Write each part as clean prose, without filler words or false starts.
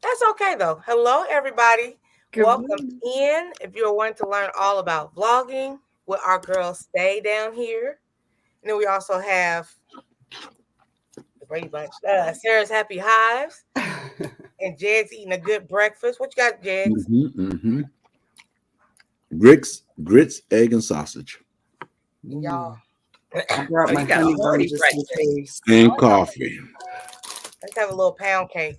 That's okay though. Hello, everybody. Good Welcome morning. in. If you're wanting to learn all about vlogging with our girl Stae down here, and then we also have the Brady Bunch, Sarah's Happy Hives, and Jed's eating a good breakfast. What you got, Jegs? Mm-hmm. Grits, egg, and sausage, Y'all, Mm. I brought Oh, my you got honey a bun hearty just in breakfast. case. and coffee. let's have a little pound cake.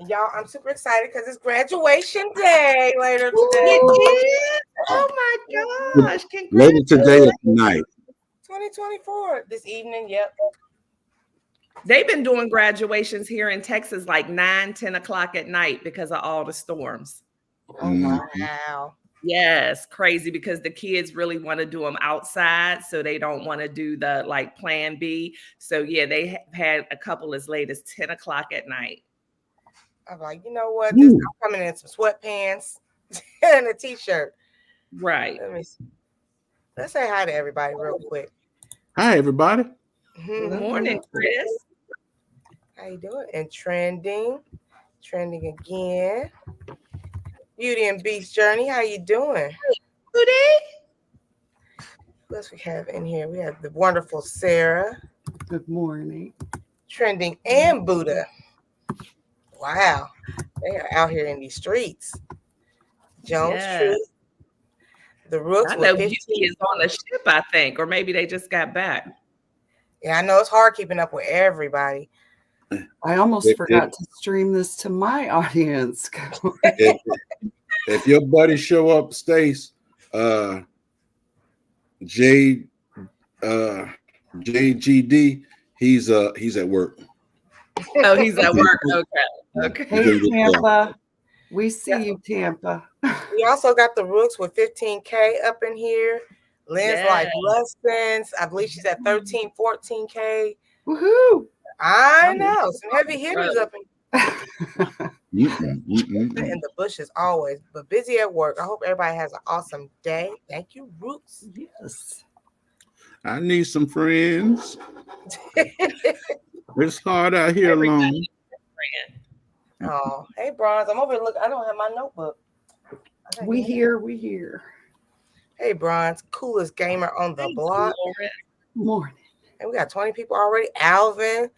And y'all, I'm super excited because it's graduation day later You today. Woo! did? Oh my gosh! Later today Congratulations! at night. 2024 this evening. Yep. They've been doing graduations here in Texas like 9, 10 o'clock at night because of all the storms. Oh Mm-hmm. wow. Yes, crazy because the kids really want to do them outside, so they don't want to do the like plan B. So yeah, they have had a couple as late as 10 o'clock at night. I'm like, you know what? Just Ooh. I'm coming in some sweatpants and a t-shirt. Right. Let me see. Let's say hi to everybody real quick. Hi, everybody. Good Mhm. morning, Chris. How you doing? And trending again. Beauty and Beast Journey. How you doing? Today? Who else we have in here? We have the wonderful Sarah, Good morning. trending and Buddha. Wow, they are out here in these streets. Jones Yeah. Truth, the Rooks I with know Beauty 15. is on a ship, I think, or maybe they just got back. Yeah, I know it's hard keeping up with everybody. I almost If, if, forgot to stream this to my audience. if, if your buddy show up, Stace, uh, J, JGD, he's at work. Oh, he's at He work. Okay. Hey, couldn't get there. Tampa. We Yeah. see you, Tampa. We also got the Rooks with 15K up in here. Lynn's Yeah. Life Lessons. I believe she's at 13, 14K. Woohoo! I know. Some heavy hitters up in Mm-mm. the bushes always, but busy at work. I hope everybody has an awesome day. Thank you, Roots. Yes. I need some friends. It's hard out here alone. Oh, hey, Bronze. I'm over here. Look, I don't have my notebook. We here. We here. Hey, Bronze. Coolest gamer on the Thank block. you, Lauren. Morning. And we got 20 people already. Alvin,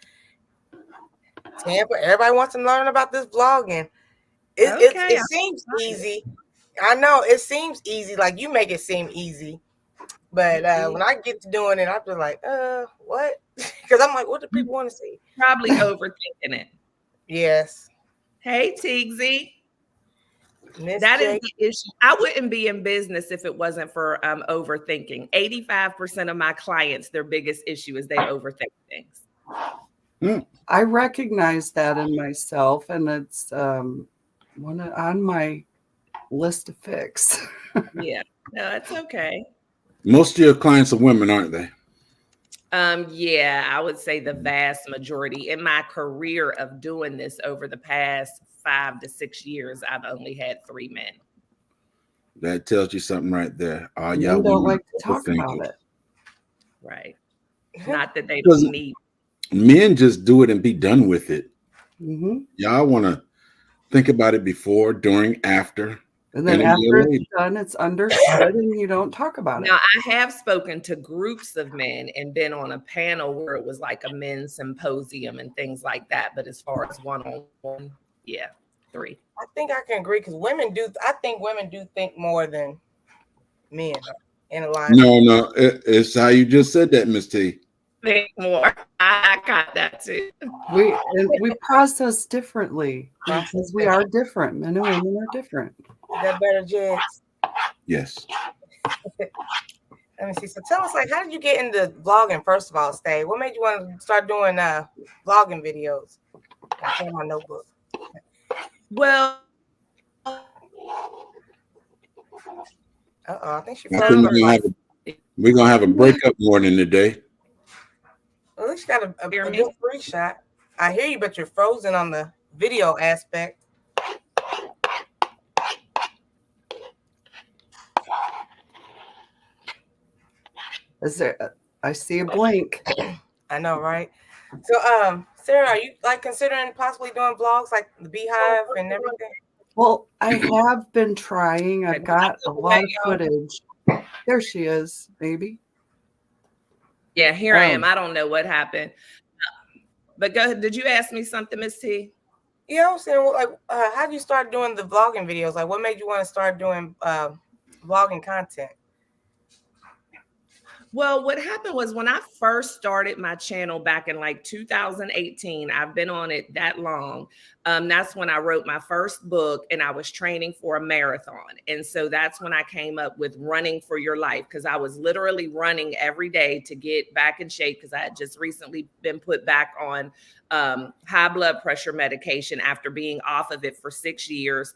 Tampa. Everybody wants to learn about this vlogging. Okay. It seems easy. I know it seems easy. Like you make it seem easy. But when I get to doing it, I'm just like, what? Because I'm like, what do people want to see? Probably overthinking it. Yes. Hey, Tigsy. Miss That is J. the issue. I wouldn't be in business if it wasn't for overthinking. 85% of my clients, their biggest issue is they overthink things. I recognize that in myself, and it's on my list to fix. Yeah. No, it's okay. Most of your clients are women, aren't they? Yeah, I would say the vast majority. In my career of doing this over the past 5 to 6 years, I've only had 3 men. That tells you something right there. All y'all Men don't women like to talk about it. Right. Not that they Because don't need. men just do it and be done with it. Hmm. Y'all want to think about it before, during, after, And then and a after year it's later. done, it's understood, and you don't talk about it. Now, I have spoken to groups of men and been on a panel where it was like a men's symposium and things like that. But as far as one on one, yeah, 3. I think I can agree because women do. I think women do think more than men in alignment. No, it's how you just said that, Miss T. Think more. I got that too. We process differently Process because we that. are different. Men and women are different. Is that better, Jigs? Yes. Let me see. So tell us, like, how did you get into vlogging? First of all, Stay. What made you want to start doing vlogging videos? I have my notebook. Well, I think she I froze think up. we're gonna have a breakup morning today. At least you got a Hear me? good free shot. I hear you, but you're frozen on the video aspect. Is there? I see a blink. I know, right? So, Sarah, are you like considering possibly doing vlogs like the Beehive and everything? Well, I have been trying. I've got a lot of y'all. footage. There she is, baby. Yeah, here I am. I don't know what happened. But go ahead. Did you ask me something, Miss T? Yeah, I'm saying, well, like, how did you start doing the vlogging videos? Like, what made you want to start doing vlogging content? Well, what happened was when I first started my channel back in like 2018, I've been on it that long. That's when I wrote my first book and I was training for a marathon. And so that's when I came up with running for your life, because I was literally running every day to get back in shape, because I had just recently been put back on high blood pressure medication after being off of it for 6 years.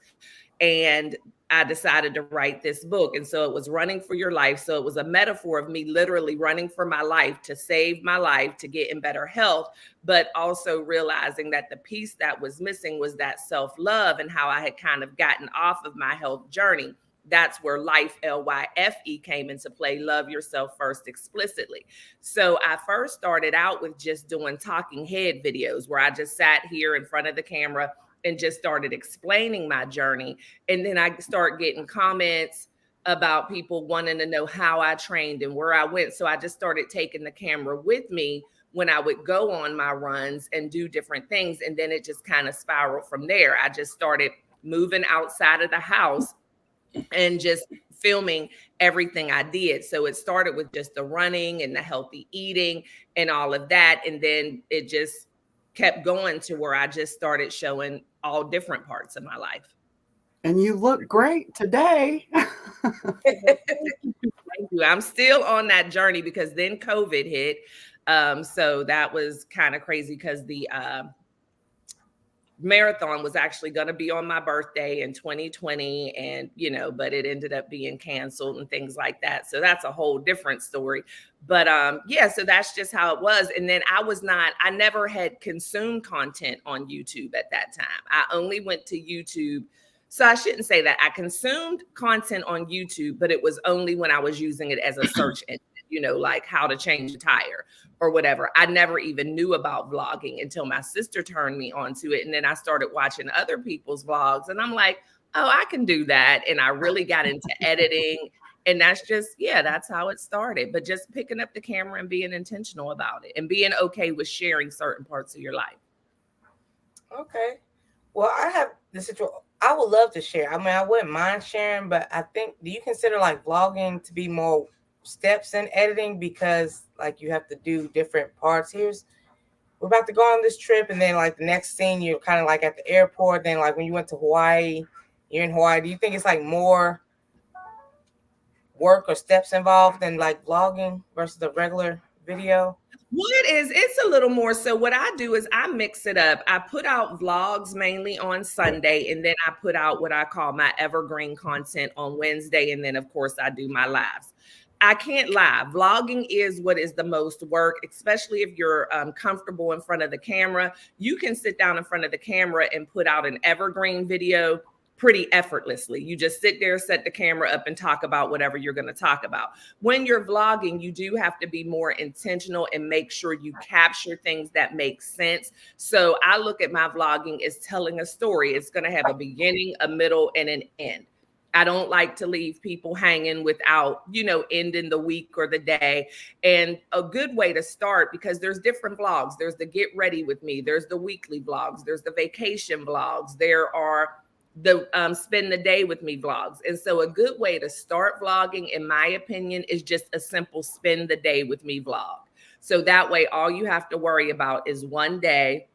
And I decided to write this book. And so it was running for your life. So it was a metaphor of me literally running for my life to save my life, to get in better health, but also realizing that the piece that was missing was that self-love and how I had kind of gotten off of my health journey. That's where life, LYFE, came into play. Love yourself first explicitly. So I first started out with just doing talking head videos where I just sat here in front of the camera and just started explaining my journey. And then I start getting comments about people wanting to know how I trained and where I went. So I just started taking the camera with me when I would go on my runs and do different things. And then it just kind of spiraled from there. I just started moving outside of the house and just filming everything I did. So it started with just the running and the healthy eating and all of that. And then it just kept going to where I just started showing all different parts of my life. And you look great today. Thank you. I'm still on that journey because then COVID hit. So that was kind of crazy because the marathon was actually going to be on my birthday in 2020, and but it ended up being canceled and things like that. So that's a whole different story. But yeah, so that's just how it was. And then I never had consumed content on YouTube at that time. I only went to YouTube. So I shouldn't say that. I consumed content on YouTube, but it was only when I was using it as a search engine, like how to change a tire or whatever. I never even knew about vlogging until my sister turned me onto it. And then I started watching other people's vlogs and I'm like, oh, I can do that. And I really got into editing. And that's how it started. But just picking up the camera and being intentional about it and being okay with sharing certain parts of your life. Okay. Well, I have the situation. I would love to share. I mean, I wouldn't mind sharing, but I think, do you consider like vlogging to be more steps in editing, because like you have to do different parts? We're about to go on this trip, and then like the next scene you're kind of like at the airport, then like when you went to Hawaii, you're in Hawaii. Do you think it's like more work or steps involved than like vlogging versus the regular video? It's a little more. So what I do is I mix it up. I put out vlogs mainly on Sunday, and then I put out what I call my evergreen content on Wednesday. And then of course I do my lives. I can't lie. Vlogging is what is the most work, especially if you're comfortable in front of the camera. You can sit down in front of the camera and put out an evergreen video pretty effortlessly. You just sit there, set the camera up, and talk about whatever you're going to talk about. When you're vlogging, you do have to be more intentional and make sure you capture things that make sense. So I look at my vlogging as telling a story. It's going to have a beginning, a middle, and an end. I don't like to leave people hanging without, ending the week or the day. And a good way to start, because there's different vlogs. There's the get ready with me. There's the weekly vlogs. There's the vacation vlogs. There are the spend the day with me vlogs. And so a good way to start vlogging, in my opinion, is just a simple spend the day with me vlog. So that way, all you have to worry about is one day,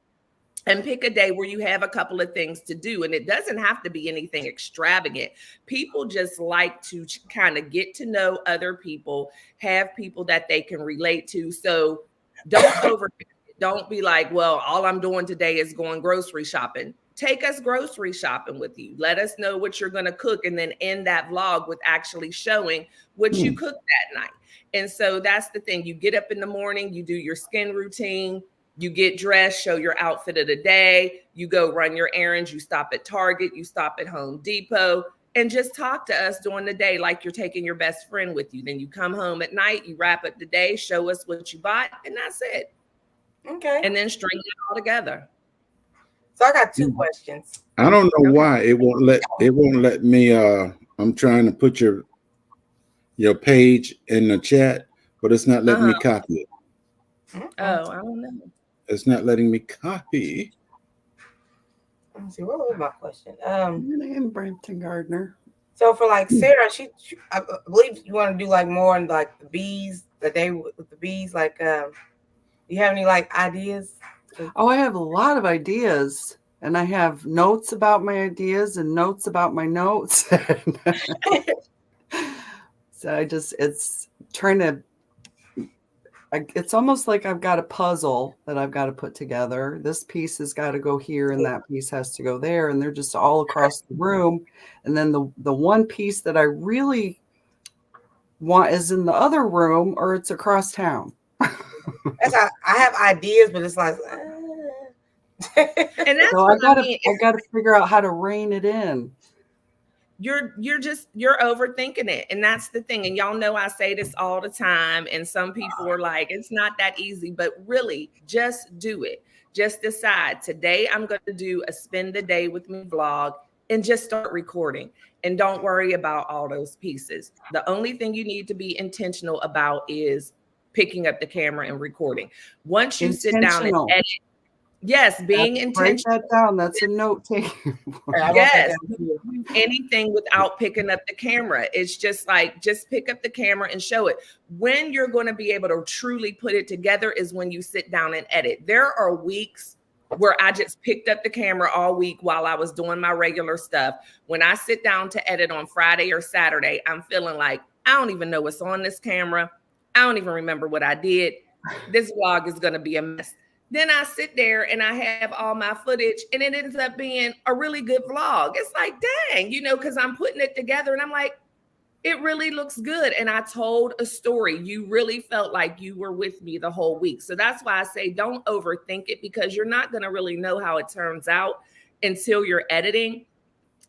and pick a day where you have a couple of things to do. And it doesn't have to be anything extravagant. People just like to kind of get to know other people, have people that they can relate to. So don't be like, well, all I'm doing today is going grocery shopping. Take us grocery shopping with you. Let us know what you're going to cook, and then end that vlog with actually showing what you cooked that night. And so that's the thing. You get up in the morning, you do your skin routine, you get dressed, show your outfit of the day, you go run your errands, you stop at Target, you stop at Home Depot, and just talk to us during the day like you're taking your best friend with you. Then you come home at night, you wrap up the day, show us what you bought, and that's it. Okay. and then string it all together. So I got two questions. I don't know why it won't let me. I'm trying to put your page in the chat, but it's not letting me copy it. Oh, I don't know. It's not letting me copy. Let me see. What was my question? Your name, Brampton Gardner. So for like Sarah, she I believe you want to do like more in like the bees, the day with the bees. Like, do you have any like ideas? Oh, I have a lot of ideas, and I have notes about my ideas and notes about my notes. So it's trying to. It's almost like I've got a puzzle that I've got to put together. This piece has got to go here, and that piece has to go there, and they're just all across the room. And then the one piece that I really want is in the other room, or it's across town. That's how I have ideas, but it's like. And that's So what I mean. I gotta figure out how to rein it in. You're overthinking it, and that's the thing. And y'all know I say this all the time, and some people are like, it's not that easy, but really just do it. Just decide, today I'm going to do a spend the day with me vlog, and just start recording, and don't worry about all those pieces. The only thing you need to be intentional about is picking up the camera and recording. Once you sit down and edit, yes, being intentional. Write that down. That's a note taking. Yes, anything without picking up the camera. It's just like, just pick up the camera and show it. When you're going to be able to truly put it together is when you sit down and edit. There are weeks where I just picked up the camera all week while I was doing my regular stuff. When I sit down to edit on Friday or Saturday, I'm feeling like, I don't even know what's on this camera. I don't even remember what I did. This vlog is going to be a mess. Then I sit there and I have all my footage, and it ends up being a really good vlog. It's like, dang, because I'm putting it together and I'm like, it really looks good. And I told a story. You really felt like you were with me the whole week. So that's why I say don't overthink it, because you're not going to really know how it turns out until you're editing.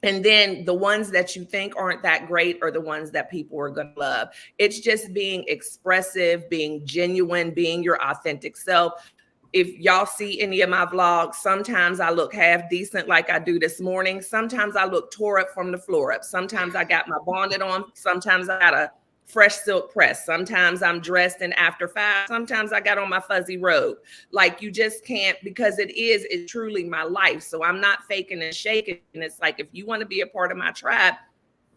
And then the ones that you think aren't that great are the ones that people are going to love. It's just being expressive, being genuine, being your authentic self. If y'all see any of my vlogs, sometimes I look half decent like I do this morning. Sometimes I look tore up from the floor up. Sometimes I got my bonnet on. Sometimes I got a fresh silk press. Sometimes I'm dressed in after 5. Sometimes I got on my fuzzy robe. Like, you just can't, because it's truly my life. So I'm not faking and shaking. And it's like, if you want to be a part of my tribe,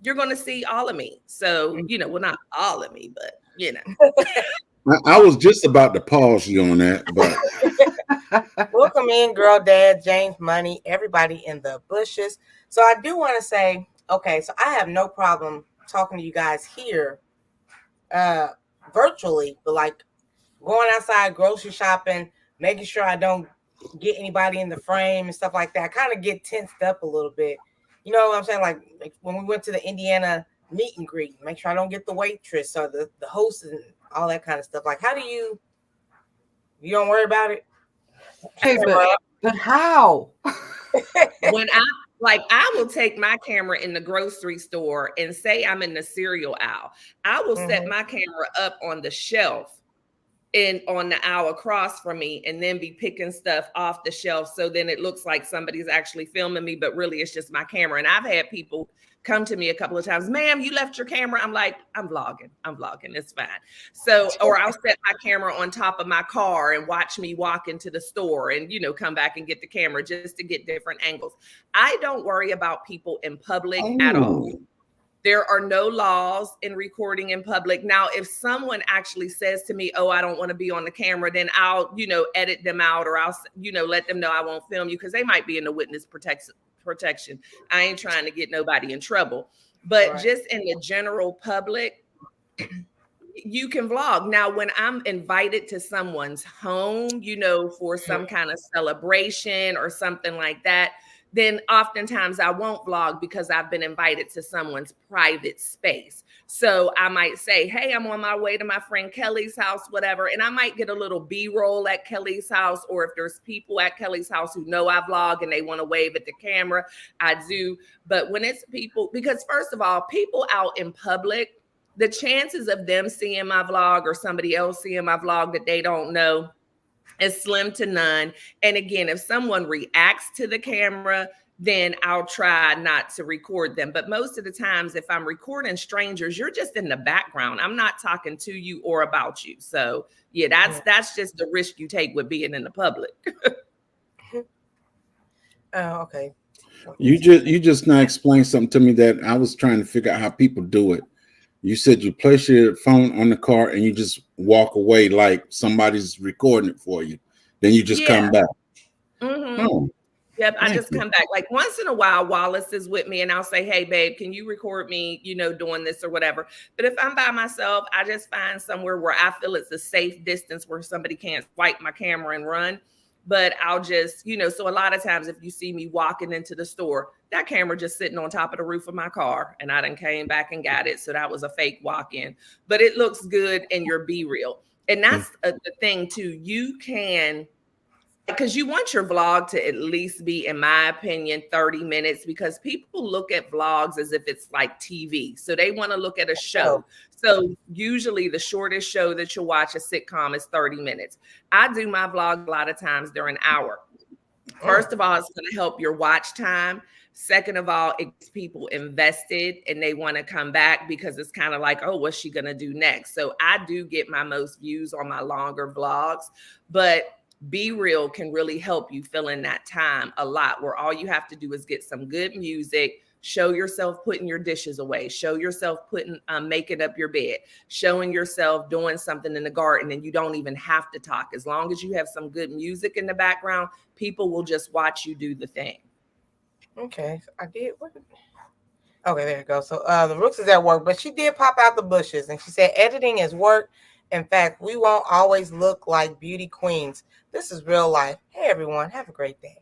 you're going to see all of me. So, well, not all of me, but I was just about to pause you on that, but welcome in, girl, dad, James, Money, everybody in the bushes. So I do want to say, okay, so I have no problem talking to you guys here virtually, but like going outside, grocery shopping, making sure I don't get anybody in the frame and stuff like that. I kind of get tensed up a little bit. You know what I'm saying? Like when we went to the Indiana meet and greet, make sure I don't get the waitress or the host and all that kind of stuff. Like, how do you don't worry about it? Hey, but how? When I will take my camera in the grocery store and say I'm in the cereal aisle. I will set my camera up on the shelf and on the aisle across from me, and then be picking stuff off the shelf. So then it looks like somebody's actually filming me, but really it's just my camera. And I've had people come to me a couple of times, ma'am, you left your camera. I'm like, I'm vlogging. It's fine. So, or I'll set my camera on top of my car and watch me walk into the store and, come back and get the camera just to get different angles. I don't worry about people in public at all. There are no laws in recording in public. Now, if someone actually says to me, oh, I don't want to be on the camera, then I'll, edit them out, or I'll, let them know I won't film you, because they might be in the witness protection. I ain't trying to get nobody in trouble. But just in the general public, you can vlog. Now, when I'm invited to someone's home, for some kind of celebration or something like that, then oftentimes I won't vlog, because I've been invited to someone's private space. So I might say, hey, I'm on my way to my friend Kelly's house, whatever. And I might get a little B-roll at Kelly's house, or if there's people at Kelly's house who know I vlog and they want to wave at the camera, I do. But when it's people, because first of all, people out in public, the chances of them seeing my vlog or somebody else seeing my vlog that they don't know, It's slim to none. And again, if someone reacts to the camera, then I'll try not to record them. But most of the times, if I'm recording strangers, you're just in the background. I'm not talking to you or about you. So yeah, that's just the risk you take with being in the public. Oh, okay. You just now explained something to me that I was trying to figure out how people do it. You said you place your phone on the car and you just walk away like somebody's recording it for you. Then you just come back. Mm-hmm. Oh, yep, I just come back. Like once in a while, Wallace is with me and I'll say, hey, babe, can you record me, doing this or whatever. But if I'm by myself, I just find somewhere where I feel it's a safe distance where somebody can't swipe my camera and run. But I'll just, so a lot of times if you see me walking into the store, that camera just sitting on top of the roof of my car and I done came back and got it. So that was a fake walk-in, but it looks good and you're B-real. And that's the thing too. You can, because you want your vlog to at least be, in my opinion, 30 minutes, because people look at vlogs as if it's like TV. So they want to look at a show. So usually the shortest show that you'll watch, a sitcom, is 30 minutes. I do my vlog a lot of times, they're an hour. First of all, it's going to help your watch time. Second of all, it gets people invested and they want to come back because it's kind of like, oh, what's she going to do next? So I do get my most views on my longer vlogs, but Be Real can really help you fill in that time a lot, where all you have to do is get some good music, show yourself putting your dishes away, show yourself making up your bed, showing yourself doing something in the garden, and you don't even have to talk. As long as you have some good music in the background, people will just watch you do the thing. Okay, I did. Okay, there you go. So the Rooks is at work, but she did pop out the bushes and she said editing is work. In fact, we won't always look like beauty queens. This is real life. Hey everyone, have a great day.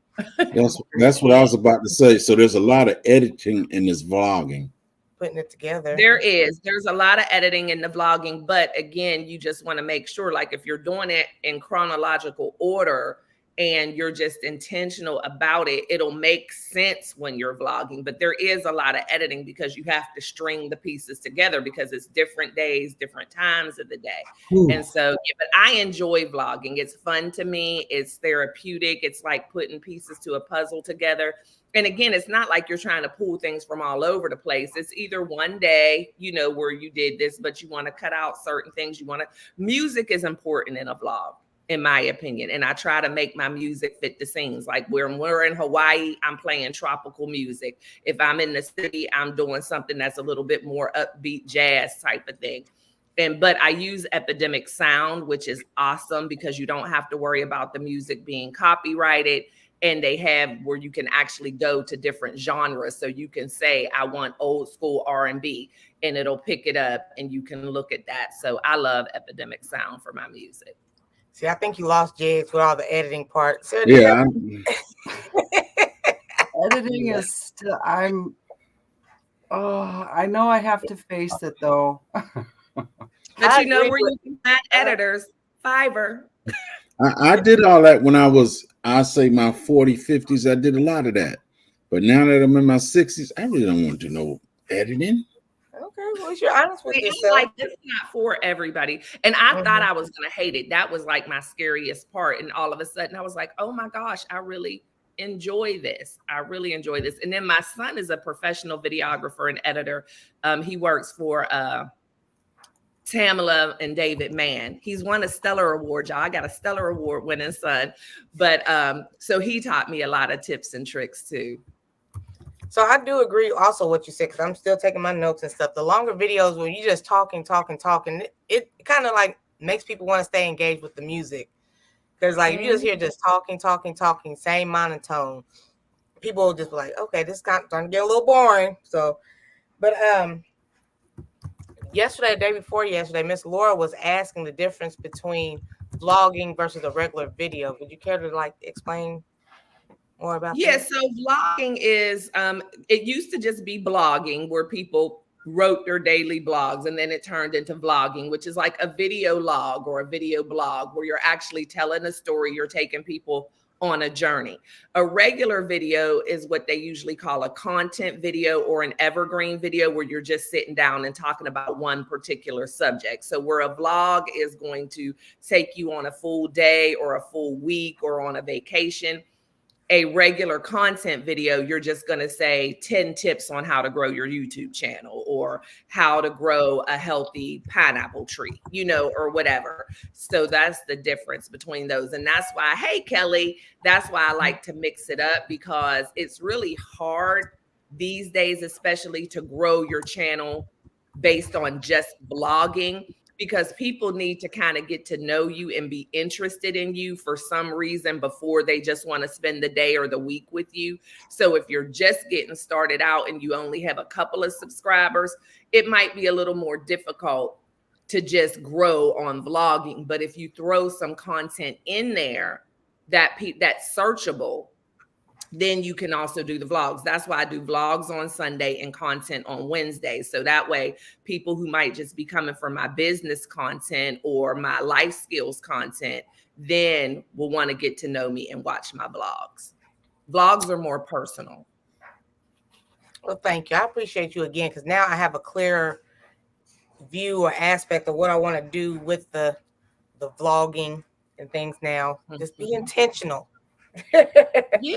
That's what I was about to say. So there's a lot of editing in this vlogging. Putting it together. There's a lot of editing in the vlogging, but again, you just want to make sure, like if you're doing it in chronological order and you're just intentional about it, it'll make sense when you're vlogging. But there is a lot of editing because you have to string the pieces together because it's different days, different times of the day. And so, but I enjoy vlogging. It's fun to me. It's therapeutic. It's like putting pieces to a puzzle together. And again, it's not like you're trying to pull things from all over the place. It's either one day, where you did this, but you want to cut out certain things. Music is important in a vlog, in my opinion. And I try to make my music fit the scenes. Like when we're in Hawaii, I'm playing tropical music. If I'm in the city, I'm doing something that's a little bit more upbeat jazz type of thing. But I use Epidemic Sound, which is awesome because you don't have to worry about the music being copyrighted. And they have where you can actually go to different genres. So you can say, I want old school R&B, and it'll pick it up and you can look at that. So I love Epidemic Sound for my music. See, I think you lost Jigs with all the editing part. So editing is still, I know I have to face it though. But you know where you can find editors? Fiverr. I did all that when I was, I say my 40s, 50s. I did a lot of that. But now that I'm in my 60s, I really don't want to do no editing. Okay, well, you're honest with yourself. Like, it's not for everybody. And I thought I was going to hate it. That was like my scariest part. And all of a sudden I was like, oh my gosh, I really enjoy this. I really enjoy this. And then my son is a professional videographer and editor. He works for Tamala and David Mann. He's won a Stellar Award, y'all. I got a Stellar Award winning son. But so he taught me a lot of tips and tricks too. So I do agree also what you said, because I'm still taking my notes and stuff. The longer videos when you just talking, it kind of like makes people want to stay engaged with the music. Because like if you just hear just talking, same monotone, people will just be like, okay, this is starting to get a little boring. So, but yesterday, the day before yesterday, Miss Laura was asking the difference between vlogging versus a regular video. Would you care to like explain more about that? So vlogging is it used to just be blogging where people wrote their daily blogs, and then it turned into vlogging, which is like a video log or a video blog where you're actually telling a story. You're taking people on a journey. A regular video is what they usually call a content video or an evergreen video, where you're just sitting down and talking about one particular subject. So where a vlog is going to take you on a full day or a full week or on a vacation, a regular content video, you're just going to say 10 tips on how to grow your YouTube channel, or how to grow a healthy pineapple tree, or whatever. So that's the difference between those. And that's why, hey, Kelly, that's why I like to mix it up, because it's really hard these days, especially to grow your channel based on just vlogging, because people need to kind of get to know you and be interested in you for some reason before they just want to spend the day or the week with you. So if you're just getting started out and you only have a couple of subscribers, it might be a little more difficult to just grow on vlogging. But if you throw some content in there that's searchable, then you can also do the vlogs. That's why I do vlogs on Sunday and content on Wednesday. So that way, people who might just be coming for my business content or my life skills content, then will want to get to know me and watch my vlogs. Vlogs are more personal. Well, thank you. I appreciate you again, because now I have a clearer view or aspect of what I want to do with the vlogging and things now. Just be intentional. Yeah,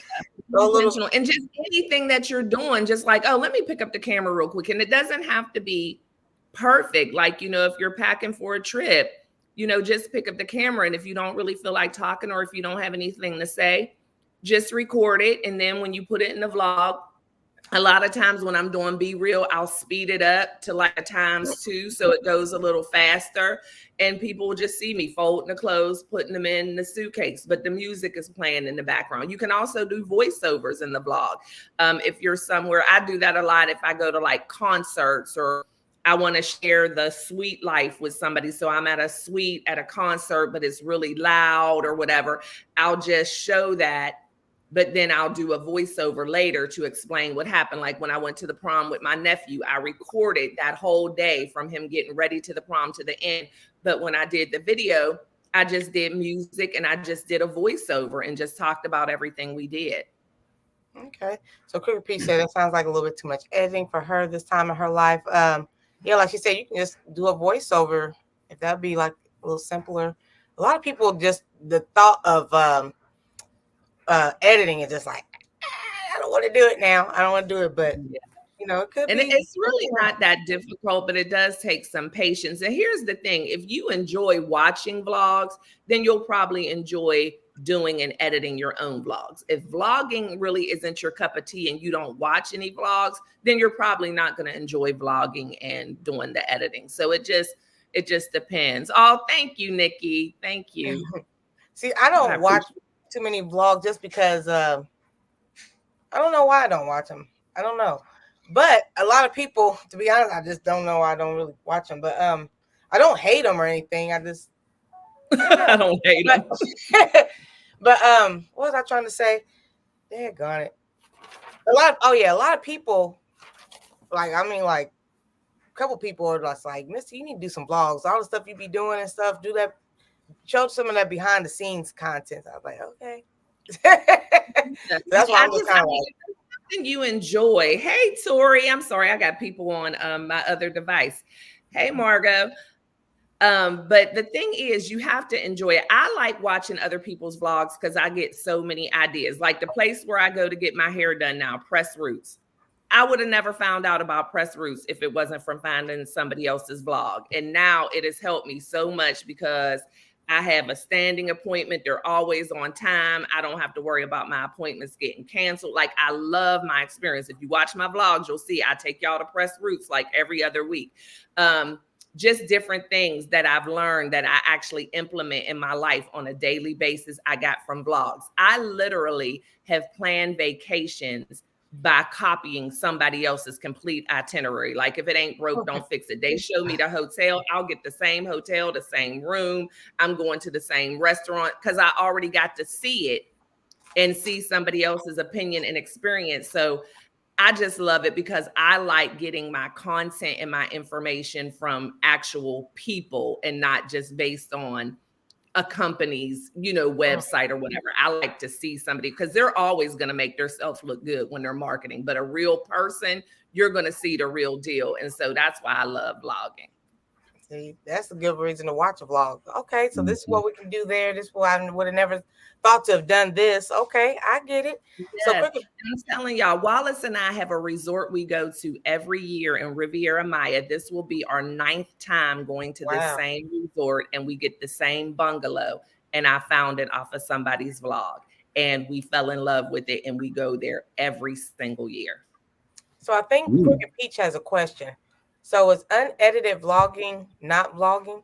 intentional. And just anything that you're doing, just like, oh, let me pick up the camera real quick. And it doesn't have to be perfect. Like, if you're packing for a trip, just pick up the camera. And if you don't really feel like talking, or if you don't have anything to say, just record it. And then when you put it in the vlog, a lot of times when I'm doing Be Real, I'll speed it up to like a ×2, so it goes a little faster, and people will just see me folding the clothes, putting them in the suitcase, but the music is playing in the background. You can also do voiceovers in the vlog. If you're somewhere, I do that a lot if I go to like concerts, or I want to share the suite life with somebody. So I'm at a suite at a concert, but it's really loud or whatever. I'll just show that, but then I'll do a voiceover later to explain what happened. Like when I went to the prom with my nephew, I recorded that whole day from him getting ready to the prom to the end. But when I did the video, I just did music and I just did a voiceover and just talked about everything we did. Okay. So Quick Repeat said that sounds like a little bit too much editing for her this time in her life. Yeah, like she said, you can just do a voiceover if that'd be like a little simpler. A lot of people just, the thought of editing is just like, I don't want to do it now. I don't want to do it, but it could and be. It's really not that difficult, but it does take some patience. And here's the thing: if you enjoy watching vlogs, then you'll probably enjoy doing and editing your own vlogs. If vlogging really isn't your cup of tea and you don't watch any vlogs, then you're probably not going to enjoy vlogging and doing the editing. So it just depends. Oh, thank you, Nikki. Thank you. See, I don't watch too many vlogs just because I don't know why I don't watch them. I don't know. But a lot of people, to be honest, I just don't know why I don't really watch them. But I don't hate them or anything. I just I don't hate them. But what was I trying to say? Daggone it. A lot of people, like a couple people are just like, Misty, you need to do some vlogs. All the stuff you be doing and stuff, do that. Show some of that behind the scenes content. I was like, okay. That's why I'm just kind of like, something you enjoy. Hey, Tori, I'm sorry, I got people on my other device. Hey, Margo. But the thing is, you have to enjoy it. I like watching other people's vlogs because I get so many ideas. Like the place where I go to get my hair done now, Press Roots. I would have never found out about Press Roots if it wasn't from finding somebody else's vlog. And now it has helped me so much because I have a standing appointment. They're always on time. I don't have to worry about my appointments getting canceled. Like, I love my experience. If you watch my vlogs, you'll see I take y'all to Press Roots like every other week. Just different things that I've learned that I actually implement in my life on a daily basis I got from vlogs. I literally have planned vacations by copying somebody else's complete itinerary. Like, if it ain't broke, don't fix it. They show me the hotel, I'll get the same hotel, the same room. I'm going to the same restaurant because I already got to see it and see somebody else's opinion and experience. So I just love it because I like getting my content and my information from actual people and not just based on a company's, website or whatever. I like to see somebody, because they're always going to make themselves look good when they're marketing, but a real person, you're going to see the real deal. And so that's why I love vlogging. See, that's a good reason to watch a vlog. Okay, so this is what we can do there. This is what I would have never thought to have done this. Okay, I get it. Yes. So I'm telling y'all, Wallace and I have a resort we go to every year in Riviera Maya. This will be our 9th time going to the same resort, and we get the same bungalow. And I found it off of somebody's vlog, and we fell in love with it, and we go there every single year. So I think Crooked Peach has a question. So is unedited vlogging not vlogging?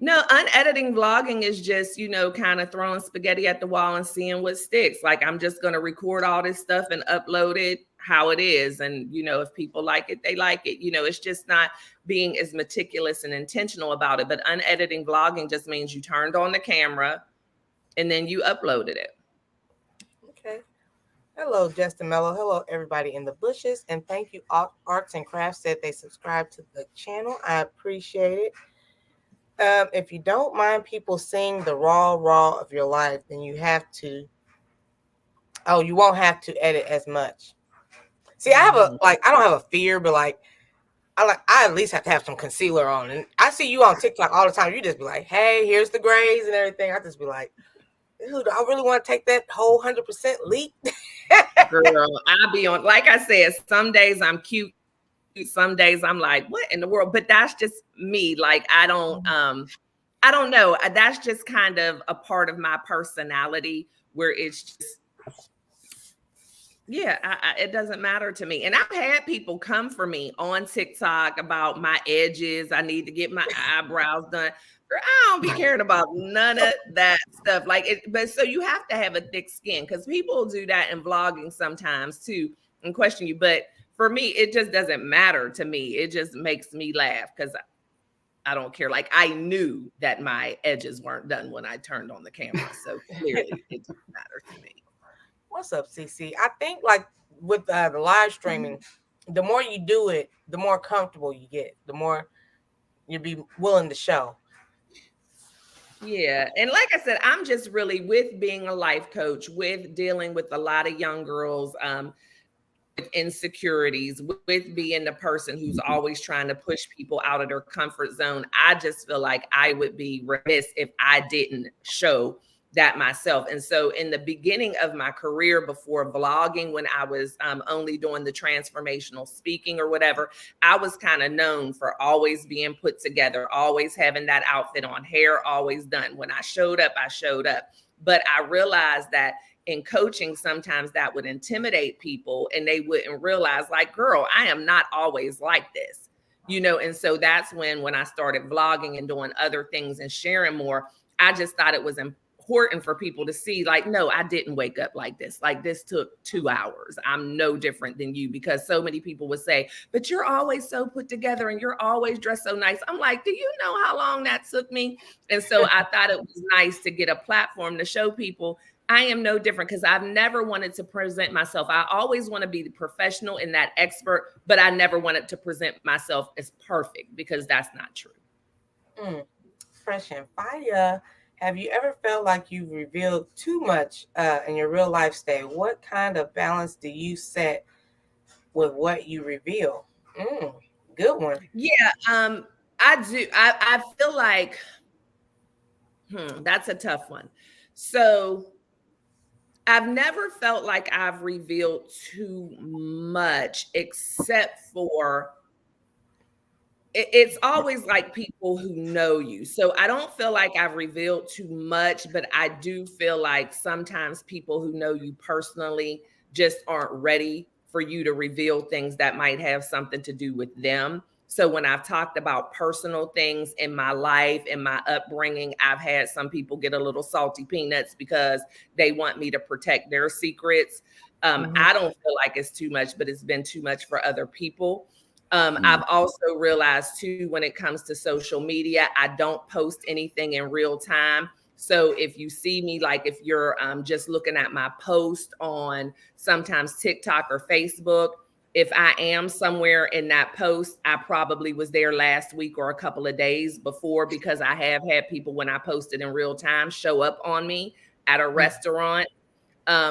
No, unediting vlogging is just, kind of throwing spaghetti at the wall and seeing what sticks. Like, I'm just going to record all this stuff and upload it how it is. And, if people like it, they like it. It's just not being as meticulous and intentional about it. But unediting vlogging just means you turned on the camera and then you uploaded it. Okay. Hello, Justin Mello. Hello, everybody in the bushes. And thank you, Arts and Crafts said they subscribe to the channel. I appreciate it. If you don't mind people seeing the raw of your life, then you won't have to edit as much. See, I don't have a fear, but I at least have to have some concealer on. And I see you on TikTok all the time. You just be like, hey, here's the grays and everything. I just be like, dude, do I really want to take that whole 100% leap? Girl, I'll be on, like I said, some days I'm cute. Some days I'm like, what in the world? But that's just me. Like, I don't know. That's just kind of a part of my personality where it's just, it doesn't matter to me. And I've had people come for me on TikTok about my edges. I need to get my eyebrows done. Girl, I don't be caring about none of that stuff. But so you have to have a thick skin, because people do that in vlogging sometimes too and question you. But for me, it just doesn't matter to me. It just makes me laugh because I don't care. Like, I knew that my edges weren't done when I turned on the camera. So clearly it doesn't matter to me. What's up, CC? I think with the live streaming, the more you do it, the more comfortable you get, the more you'll be willing to show. Yeah. And like I said, I'm just really, with being a life coach, with dealing with a lot of young girls, with insecurities, with being the person who's always trying to push people out of their comfort zone. I just feel like I would be remiss if I didn't show that myself. And so in the beginning of my career, before vlogging, when I was only doing the transformational speaking or whatever, I was kind of known for always being put together, always having that outfit on, hair always done. When I showed up, I showed up. But I realized that in coaching, sometimes that would intimidate people and they wouldn't realize, like, girl, I am not always like this, And so that's when I started vlogging and doing other things and sharing more, I just thought it was important for people to see, like, no, I didn't wake up like this. Like, this took 2 hours. I'm no different than you, because so many people would say, but you're always so put together and you're always dressed so nice. I'm like, do you know how long that took me? And so I thought it was nice to get a platform to show people I am no different, because I've never wanted to present myself. I always want to be the professional and that expert, but I never wanted to present myself as perfect, because that's not true. Fresh and fire. Have you ever felt like you've revealed too much in your real life stay? What kind of balance do you set with what you reveal? Good one. Yeah, I do. I feel like that's a tough one. So I've never felt like I've revealed too much, except for it's always like people who know you. So I don't feel like I've revealed too much, but I do feel like sometimes people who know you personally just aren't ready for you to reveal things that might have something to do with them. So when I've talked about personal things in my life and my upbringing, I've had some people get a little salty peanuts because they want me to protect their secrets. I don't feel like it's too much, but it's been too much for other people. I've also realized too, when it comes to social media, I don't post anything in real time. So if you see me, like if you're just looking at my post on sometimes TikTok or Facebook, If I am somewhere in that post, I probably was there last week or a couple of days before, because I have had people, when I posted in real time, show up on me at a restaurant.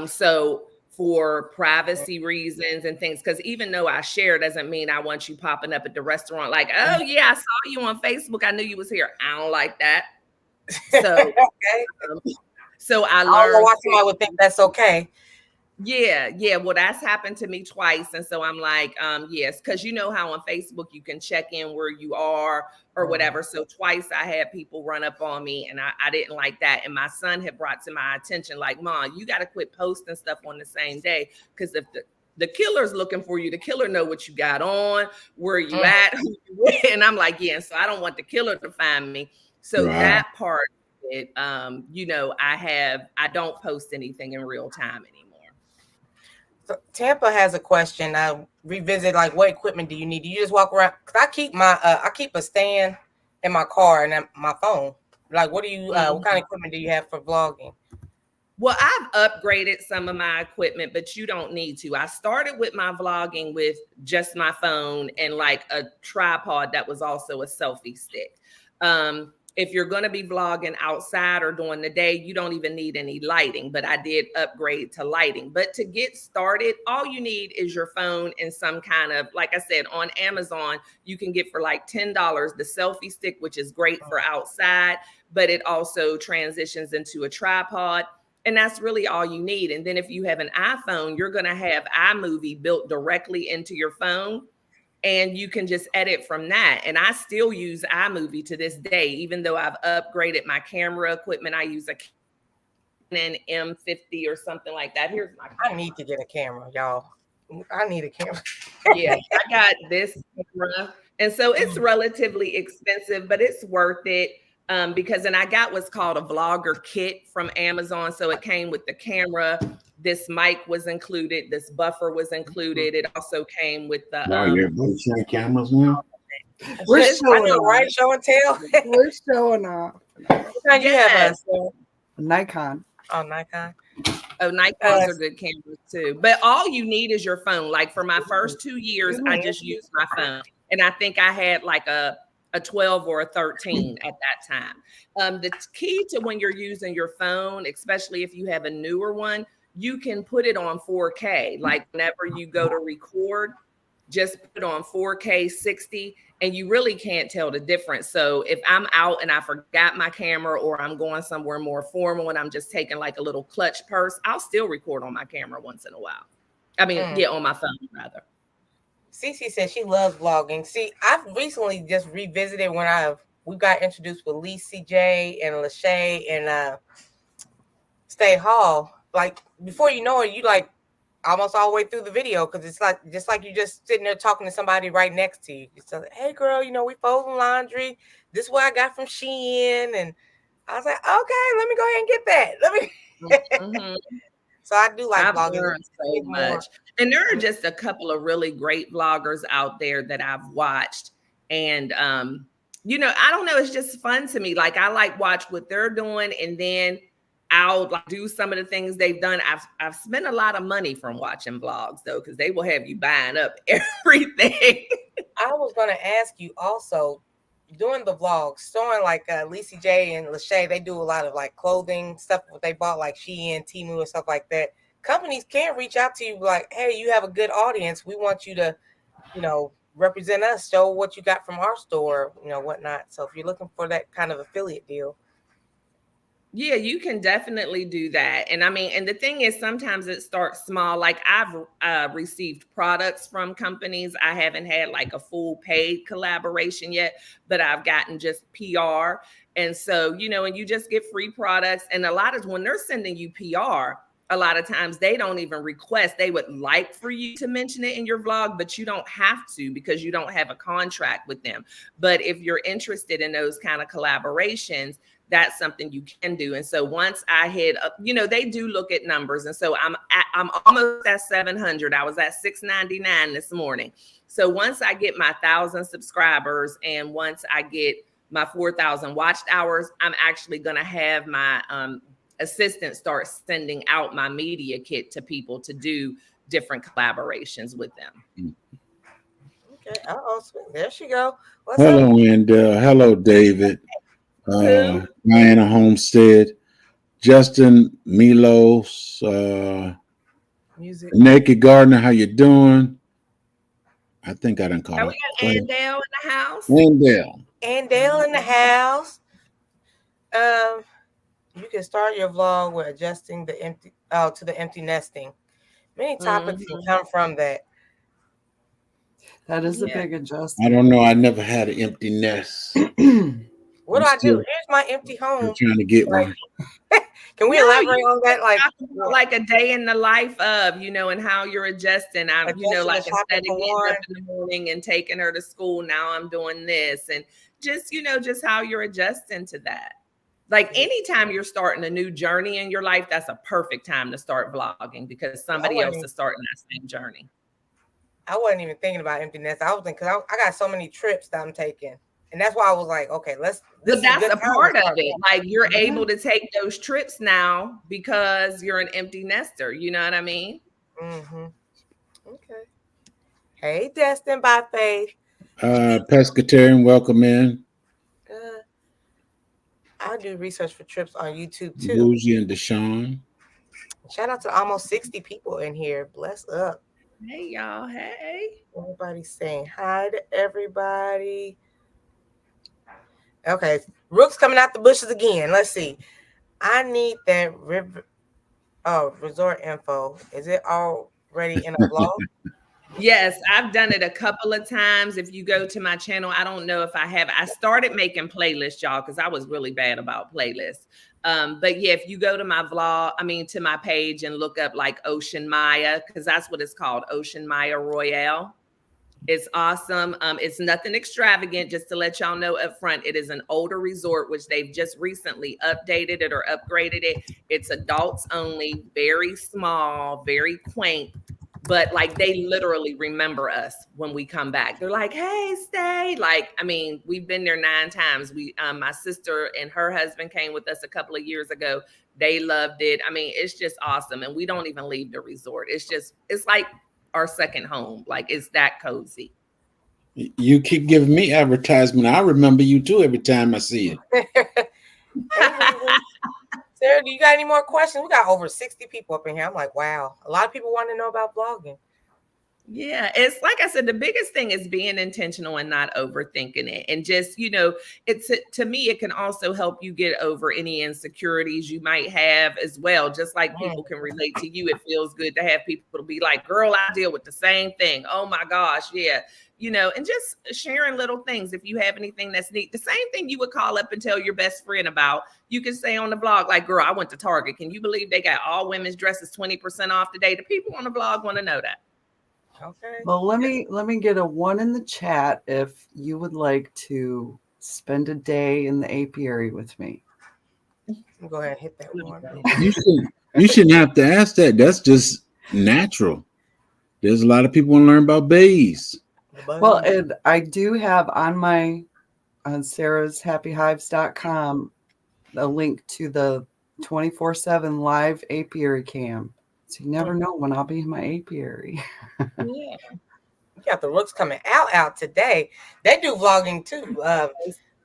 So for privacy reasons and things, because even though I share doesn't mean I want you popping up at the restaurant like, oh yeah, I saw you on Facebook, I knew you was here. I don't like that. So Okay. so I I don't know learned. why somebody would think that's okay. Yeah. Well, that's happened to me twice. And so I'm like, yes, because you know how on Facebook you can check in where you are or whatever. So twice I had people run up on me, and I didn't like that. And my son had brought to my attention, like, Mom, you got to quit posting stuff on the same day, because if the killer's looking for you, the killer know what you got on, where you at, who you with. And I'm like, yeah, so I don't want the killer to find me. So that part, you know, I don't post anything in real time anymore. So Tampa has a question. I revisit, like, what equipment do you need? Do you just walk around? Cause I keep a stand in my car and my phone. Like, what do you what kind of equipment do you have for vlogging? Well, I've upgraded some of my equipment, but you don't need to. I started with my vlogging with just my phone and like a tripod that was also a selfie stick. If you're going to be vlogging outside or during the day, you don't even need any lighting, but I did upgrade to lighting. But to get started, all you need is your phone and some kind of, like I said, on Amazon, you can get for like $10 the selfie stick, which is great for outside, but it also transitions into a tripod. And that's really all you need. And then if you have an iPhone, you're going to have iMovie built directly into your phone, and you can just edit from that. And I still use iMovie to this day, even though I've upgraded my camera equipment. I use a Canon M50 or something like that. Here's my camera. I need to get a camera, y'all. I need a camera. Yeah, I got this camera. And so it's relatively expensive, but it's worth it. Because then I got what's called a vlogger kit from Amazon. So it came with the camera. This mic was included. This buffer was included. It also came with the. You're sharing cameras now. We're I showing know, off. right? Show and tell. We're showing off. What kind you have? Nikon. Oh, Nikon. Oh, Nikons are good cameras too. But all you need is your phone. Like for my first 2 years, I just used my phone, and I think I had like a 12 or a 13 at that time. The key to when you're using your phone, especially if you have a newer one, you can put it on 4K. Like whenever you go to record, just put it on 4K 60, and you really can't tell the difference. So if I'm out and I forgot my camera, or I'm going somewhere more formal and I'm just taking like a little clutch purse, I'll still record on my camera once in a while. I mean, on my phone rather. Cece says she loves vlogging. See, I've recently just revisited when we got introduced with Lee CJ and Lachey and Stae Hall. Like before you know it, you like almost all the way through the video, because it's like just like you just sitting there talking to somebody right next to you. It's like, hey girl, you know, we folding laundry. This is what I got from Shein. And I was like, okay, let me go ahead and get that. Let me So I do like vlogging so much. And there are just a couple of really great vloggers out there that I've watched. And you know, I don't know, it's just fun to me. Like I like watch what they're doing, and then I'll like do some of the things they've done. I've spent a lot of money from watching vlogs though, because they will have you buying up everything. I was gonna ask you also, doing the vlogs, showing like Lisa J and Lachey, they do a lot of like clothing stuff, what they bought, like Shein, Temu, and stuff like that. Companies can reach out to you like, hey, you have a good audience. We want you to, you know, represent us, show what you got from our store, you know, whatnot. So if you're looking for that kind of affiliate deal. Yeah, you can definitely do that. And I mean, and the thing is, sometimes it starts small. Like I've received products from companies. I haven't had like a full paid collaboration yet, but I've gotten just PR. And so, you know, and you just get free products. And a lot of when they're sending you PR, a lot of times they don't even request. They would like for you to mention it in your vlog, but you don't have to because you don't have a contract with them. But if you're interested in those kind of collaborations, that's something you can do. And so once I hit up, you know, they do look at numbers. And so I'm almost at 700. I was at 699 this morning. So once I get my 1,000 subscribers and once I get my 4,000 watched hours, I'm actually going to have my assistant start sending out my media kit to people to do different collaborations with them. Okay. There she go. What's Hello, up? and hello, David. Who? Diana Homestead, Justin Milos, Music. Naked Gardener. How you doing? I think I done caught Oh, we up. got Andale in the house. Wendell. And Dale in the house. You can start your vlog with adjusting the empty nesting. Many topics can come from that. That is a Yeah. big I adjustment. don't know. I never had an empty nest. What do I do? Here's my empty I'm home. trying to get one. Can we No, elaborate you on that? like a day in the life of, and how you're adjusting. I'm, Adjusting like the instead shopping of for getting one. up in the morning and taking her to school, now I'm doing this, and just, just how you're adjusting to that. Like anytime you're starting a new journey in your life, that's a perfect time to start vlogging because somebody else is starting that same journey. I wasn't even thinking about empty nest. I was thinking, because I got so many trips that I'm taking. And that's why I was like, okay, this But is that's good a time part to of start. it. Like you're able to take those trips now because you're an empty nester. You know what I mean? Mm-hmm. Okay. Hey, Destin by Faith. Pescatarian, welcome in. I do research for trips on YouTube too. Bougie and Deshaun. Shout out to almost 60 people in here. Bless up. Hey, y'all. Hey. Everybody's saying hi to everybody. Okay. Rook's coming out the bushes again. Let's see. I need that resort info. Is it already in a blog? Yes, I've done it a couple of times. If you go to my channel, I don't know if I have. I started making playlists, y'all, because I was really bad about playlists. But yeah, if you go to my to my page and look up like Ocean Maya, because that's what it's called, Ocean Maya Royale. It's awesome. It's nothing extravagant, just to let y'all know up front. It is an older resort, which they've just recently updated it or upgraded it. It's adults only, very small, very quaint. But like they literally remember us when we come back. They're like, "Hey, Stae!" Like, I mean, we've been there 9 times. My sister and her husband came with us a couple of years ago. They loved it. I mean, it's just awesome, and we don't even leave the resort. It's like our second home. Like, it's that cozy. You keep giving me advertisement. I remember you too every time I see it. Sarah, do you got any more questions? We got over 60 people up in here. I'm like, wow. A lot of people want to know about vlogging. Yeah, it's like I said, the biggest thing is being intentional and not overthinking it. And just, it's to me, it can also help you get over any insecurities you might have as well. Just like people can relate to you. It feels good to have people to be like, girl, I deal with the same thing. Oh my gosh. Yeah. And just sharing little things. If you have anything that's neat, the same thing you would call up and tell your best friend about, you can say on the blog, like, girl, I went to Target. Can you believe they got all women's dresses 20% off today? The people on the blog want to know that. Okay. Well, let me get a 1 in the chat if you would like to spend a day in the apiary with me. Go ahead and hit that one. You shouldn't have to ask that. That's just natural. There's a lot of people want to learn about bees. Well, and I do have on sarahshappyhives.com a link to the 24/7 live apiary cam. So you never know when I'll be in my apiary. Yeah. You got the Rooks coming out today. They do vlogging too.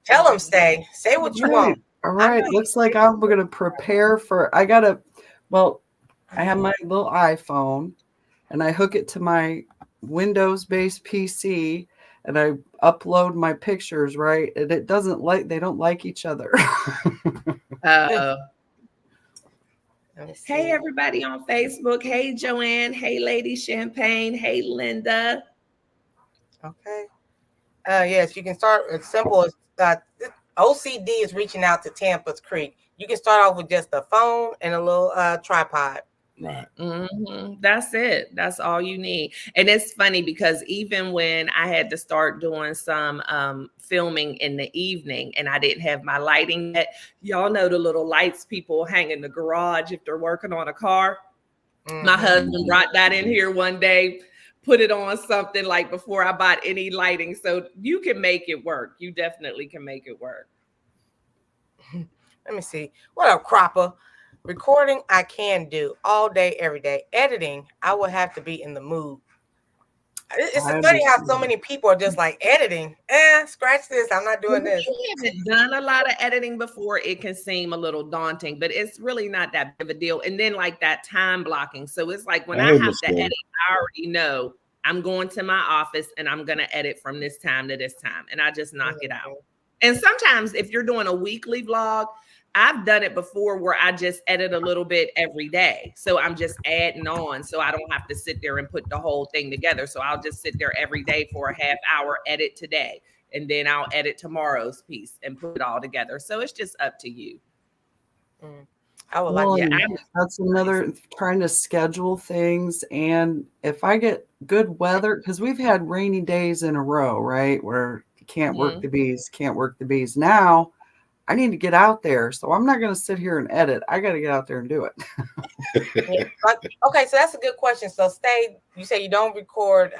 Tell them, Stae. Say what you want. All right. Looks like I'm going to prepare for, I have my little iPhone and I hook it to my Windows-based PC and I upload my pictures, right? And they don't like each other. Hey, everybody on Facebook. Hey, Joanne. Hey, Lady Champagne. Hey, Linda. Okay. Yes, you can start as simple as OCD is reaching out to Tampa's Creek. You can start off with just a phone and a little tripod. Right. Mm-hmm. That's it. That's all you need. And it's funny because even when I had to start doing some filming in the evening and I didn't have my lighting yet, y'all know the little lights people hang in the garage if they're working on a car. Mm-hmm. My husband brought that in here one day, put it on something like before I bought any lighting. So you can make it work. You definitely can make it work. Let me see. What up, Cropper? Recording, I can do all day, every day. Editing, I would have to be in the mood. It's I funny how so understand. many people are just like editing. Scratch this. I'm not doing this. If you haven't done a lot of editing before, it can seem a little daunting, but it's really not that big of a deal. And then like that time blocking. So it's like when I I have to understand. edit, I already know I'm going to my office and I'm going to edit from this time to this time. And I just knock it out. And sometimes if you're doing a weekly vlog, I've done it before where I just edit a little bit every day. So I'm just adding on. So I don't have to sit there and put the whole thing together. So I'll just sit there every day for a half hour, edit today. And then I'll edit tomorrow's piece and put it all together. So it's just up to you. I would Well, like and to. that's another trying to schedule things. And if I get good weather, because we've had rainy days in a row, right? Where you can't work the bees, can't work the bees. Now I need to get out there. So I'm not going to sit here and edit. I got to get out there and do it. Okay, so that's a good question. So Stae, you say you don't record,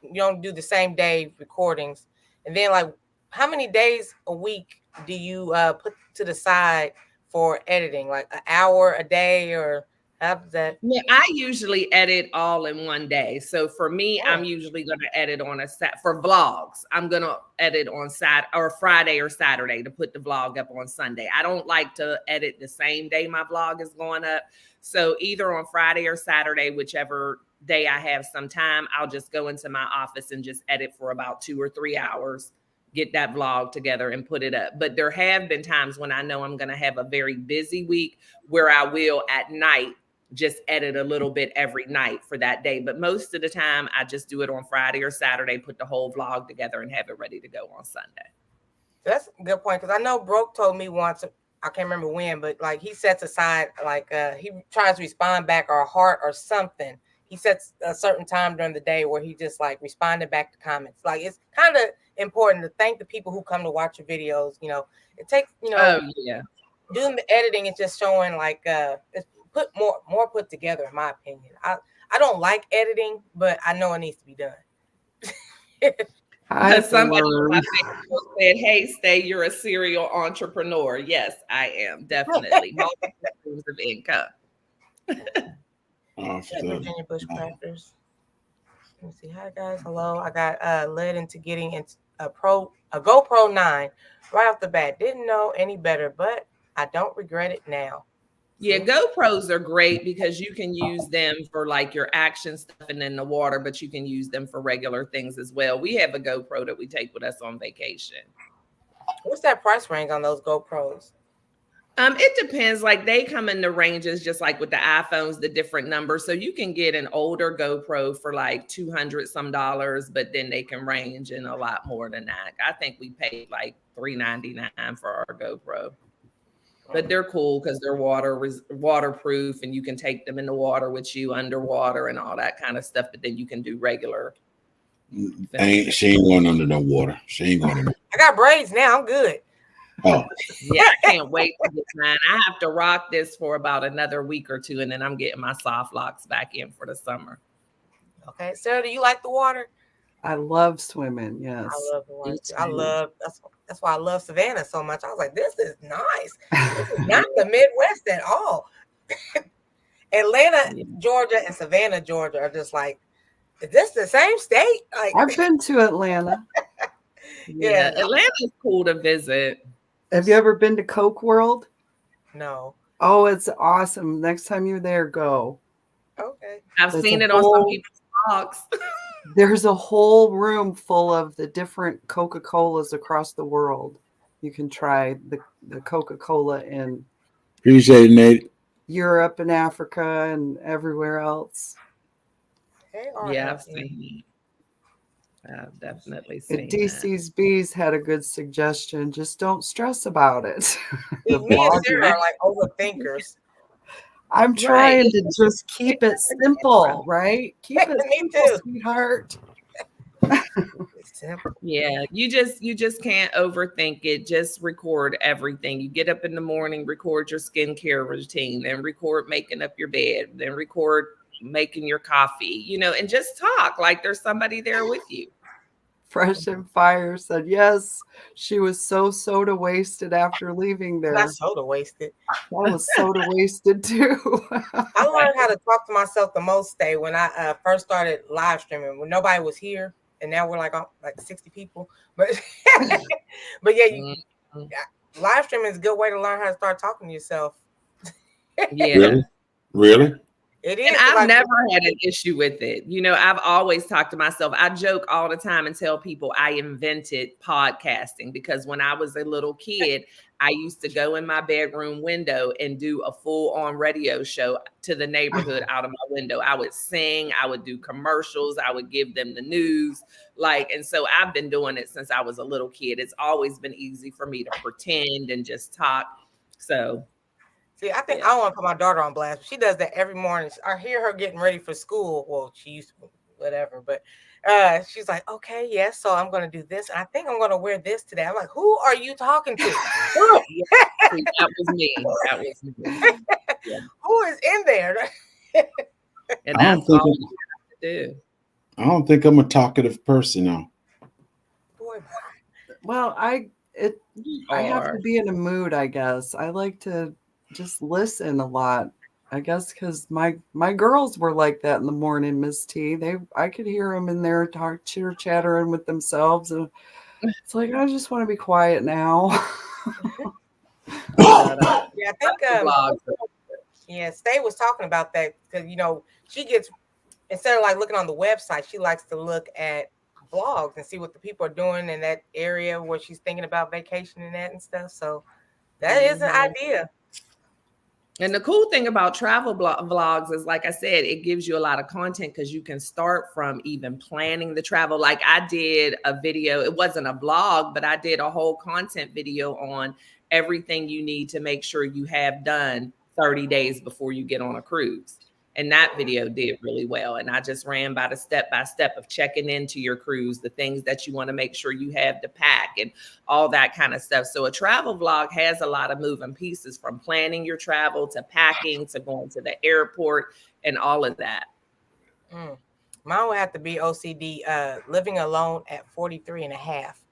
you don't do the same day recordings. And then like how many days a week do you put to the side for editing? Like an hour a day, or how does that? Yeah, I usually edit all in one day. So for me, I'm usually going to edit on for vlogs. I'm going to edit on Saturday or Friday or Saturday to put the vlog up on Sunday. I don't like to edit the same day my vlog is going up. So either on Friday or Saturday, whichever day I have some time, I'll just go into my office and just edit for about 2 or 3 hours, get that vlog together and put it up. But there have been times when I know I'm going to have a very busy week where I will at night just edit a little bit every night for that day. But most of the time I just do it on Friday or Saturday, put the whole vlog together and have it ready to go on Sunday. That's a good point. Because I know Broke told me once, I can't remember when, but like he sets aside, like he tries to respond back or heart or something. He sets a certain time during the day where he just like responded back to comments. Like it's kind of important to thank the people who come to watch your videos. You know, it takes, you know, doing the editing is just showing like it's put more put together, in my opinion. I don't like editing, but I know it needs to be done. Somebody on my Facebook said, "Hey, Stae, you're a serial entrepreneur." Yes, I am, definitely. Multiple streams of income. Virginia Bushcrafters. Let me see. Hi guys, hello. I got led into getting into a GoPro 9 right off the bat. Didn't know any better, but I don't regret it now. Yeah, GoPros are great because you can use them for like your action stuff and in the water, but you can use them for regular things as well. We have a GoPro that we take with us on vacation. What's that price range on those GoPros? It depends. Like they come in the ranges, just like with the iPhones, the different numbers. So you can get an older GoPro for like $200 some, but then they can range in a lot more than that. I think we paid like $399 for our GoPro. But they're cool because they're waterproof and you can take them in the water with you underwater and all that kind of stuff. But then you can do regular. She ain't going under no water. She ain't going under. I got braids now. I'm good. Oh. Yeah, I can't wait to get mine. I have to rock this for about another week or two, and then I'm getting my soft locks back in for the summer. Okay. Sarah, do you like the water? I love swimming. Yes. I love the water too. That's why I love Savannah so much. I was like, this is nice. This is not the Midwest at all. Atlanta, Georgia, and Savannah, Georgia are just like, is this the same state? Like, I've been to Atlanta. Yeah, Atlanta's cool to visit. Have you ever been to Coke World? No. Oh, it's awesome. Next time you're there, go. Okay. I've seen it on some people's blogs. There's a whole room full of the different Coca-Colas across the world. You can try the Coca-Cola in Appreciate it, Nate. Europe and Africa and everywhere else. Yeah, I've seen it. I've definitely seen it. DC's Bees had a good suggestion. Just don't stress about it. Me and Sarah are like overthinkers. I'm trying to just keep it simple, right? Keep it simple, sweetheart. Yeah, you just can't overthink it. Just record everything. You get up in the morning, record your skincare routine, then record making up your bed, then record making your coffee, and just talk like there's somebody there with you. Fresh and Fire said, yes, she was so soda wasted after leaving there. Not soda wasted. I was soda wasted too. I learned how to talk to myself the most, Stae, when I first started live streaming when nobody was here, and now we're like 60 people. But but yeah, live streaming is a good way to learn how to start talking to yourself. Yeah. Really? It is. And I've never had an issue with it. You know, I've always talked to myself. I joke all the time and tell people I invented podcasting because when I was a little kid, I used to go in my bedroom window and do a full-on radio show to the neighborhood out of my window. I would sing, I would do commercials, I would give them the news. And so I've been doing it since I was a little kid. It's always been easy for me to pretend and just talk. So see, I think I want to put my daughter on blast. She does that every morning. I hear her getting ready for school. Well, she used to, whatever, but she's like, okay, yes, so I'm going to do this. And I think I'm going to wear this today. I'm like, who are you talking to? that was me. That was me. Yeah. Who is in there? And that's all you have to do. I don't think I'm a talkative person now. Well, I have to be in a mood, I guess. I like to just listen a lot, I guess, because my girls were like that in the morning, Miss T. I could hear them in there chitter chattering with themselves, and it's like I just want to be quiet now. Yeah, I think Stae was talking about that because she gets, instead of like looking on the website, she likes to look at vlogs and see what the people are doing in that area where she's thinking about vacationing at and stuff. So that is an idea. And the cool thing about travel vlogs is, like I said, it gives you a lot of content because you can start from even planning the travel. Like I did a video, it wasn't a vlog, but I did a whole content video on everything you need to make sure you have done 30 days before you get on a cruise. And that video did really well. And I just ran by the step-by-step of checking into your cruise, the things that you want to make sure you have to pack and all that kind of stuff. So a travel vlog has a lot of moving pieces, from planning your travel to packing to going to the airport and all of that. Mine would have to be OCD, living alone at 43 and a half.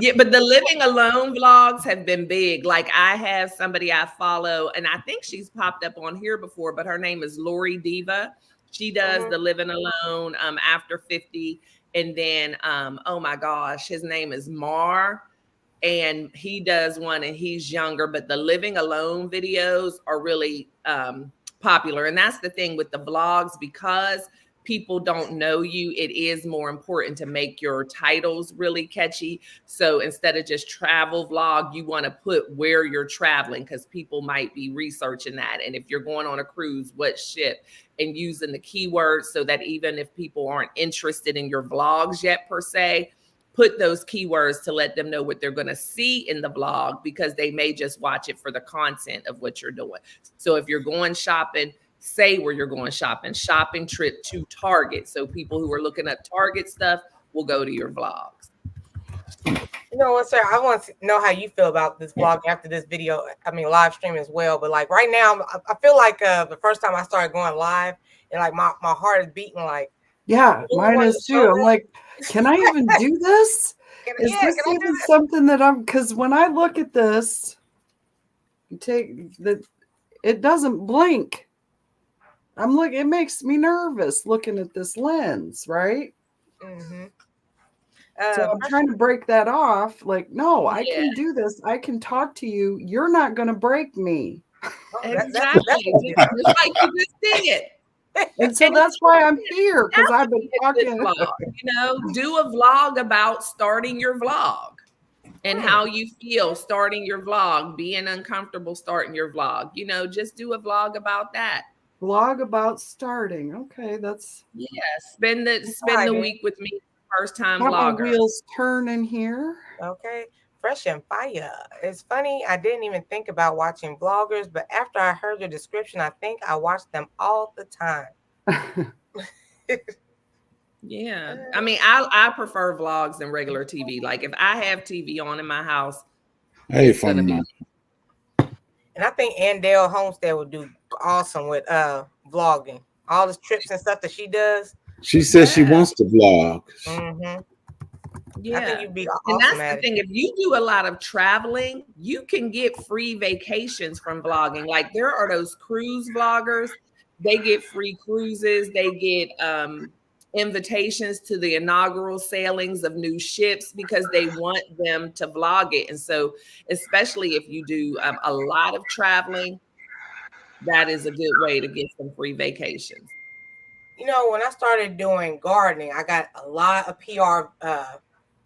Yeah, but the living alone vlogs have been big. Like I have somebody I follow, and I think she's popped up on here before, but her name is Lori Diva. She does the living alone after 50. And then, oh my gosh, his name is Mar. And he does one and he's younger, but the living alone videos are really popular. And that's the thing with the vlogs, because people don't know you, it is more important to make your titles really catchy. So instead of just travel vlog, you want to put where you're traveling, because people might be researching that. And if you're going on a cruise, what ship, and using the keywords so that even if people aren't interested in your vlogs yet per se, put those keywords to let them know what they're going to see in the vlog, because they may just watch it for the content of what you're doing. So if you're going shopping, say where you're going shopping trip to Target. So people who are looking at Target stuff will go to your vlogs. You know what, sir? I want to know how you feel about this vlog after this video. I mean, live stream as well. But like right now, I feel like the first time I started going live, and like my heart is beating like. Yeah, mine is too. I'm like, can I even do this? Is this even something that I'm, because when I look at this, it doesn't blink. It makes me nervous looking at this lens, right? Mm-hmm. So I'm trying to break that off. Like, no, I can do this. I can talk to you. You're not going to break me. Exactly. Just like you just did. And so that's why I'm here, because I've been talking. Do a vlog about starting your vlog and how you feel starting your vlog, being uncomfortable starting your vlog. Just do a vlog about that. Vlog about starting. Okay, that's spend the week with me, first time vlogger. My wheels turning here. Okay. Fresh and Fire. It's funny, I didn't even think about watching vloggers, but after I heard your description, I think I watch them all the time. Yeah. I mean, I prefer vlogs than regular TV. Like if I have TV on in my house, it's gonna be. And I think Andale Homestead would do awesome with vlogging. All the trips and stuff that she does. She says she wants to vlog. Mm-hmm. Yeah. I think you'd be And awesome that's at the it. thing. If you do a lot of traveling, you can get free vacations from vlogging. Like there are those cruise vloggers. They get free cruises. They get invitations to the inaugural sailings of new ships because they want them to vlog it. And so, especially if you do a lot of traveling, that is a good way to get some free vacations. You know, when I started doing gardening, I got a lot of PR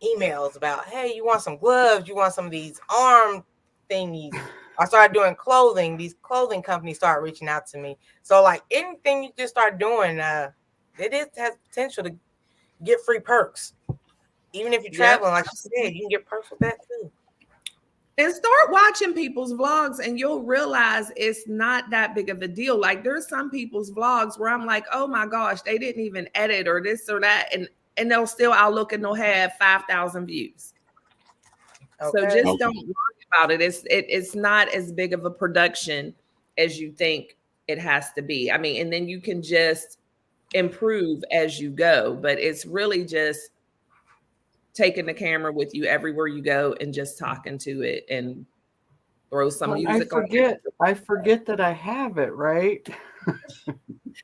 emails about, hey, you want some gloves? You want some of these arm thingies? I started doing clothing. These clothing companies started reaching out to me. So, like anything you just start doing, has potential to get free perks. Even if you're traveling, like you said, you can get perks with that too. And start watching people's vlogs and you'll realize it's not that big of a deal. Like there's some people's vlogs where I'm like, oh my gosh, they didn't even edit or this or that. And I'll look and they'll have 5,000 views. Okay. So just don't worry about it. It's not as big of a production as you think it has to be. I mean, and then you can just improve as you go, but it's really just taking the camera with you everywhere you go and just talking to it and throw some music on. I forget that I have it, right?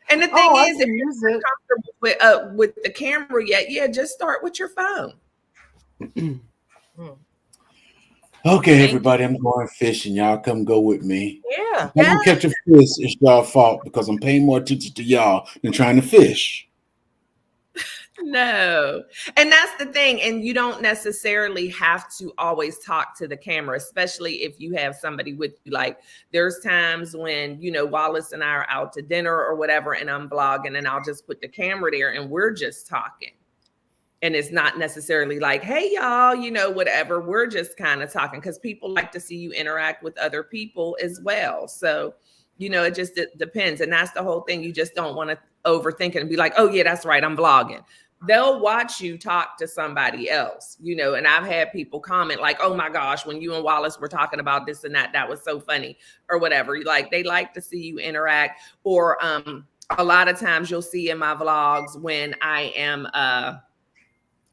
And the thing is, if you're not comfortable with the camera yet, just start with your phone. Okay, everybody, I'm going fishing. Y'all come go with me. Yeah. I'm gonna catch a fish. It's y'all's fault because I'm paying more attention to y'all than trying to fish. No. And that's the thing. And you don't necessarily have to always talk to the camera, especially if you have somebody with you. Like there's times when, Wallace and I are out to dinner or whatever, and I'm vlogging and I'll just put the camera there and we're just talking. And it's not necessarily like, hey, y'all, whatever. We're just kind of talking because people like to see you interact with other people as well. So, it just depends. And that's the whole thing. You just don't want to overthink it and be like, oh, yeah, that's right, I'm vlogging. They'll watch you talk to somebody else, and I've had people comment like, oh my gosh, when you and Wallace were talking about this and that was so funny or whatever. Like they like to see you interact. Or a lot of times you'll see in my vlogs when I am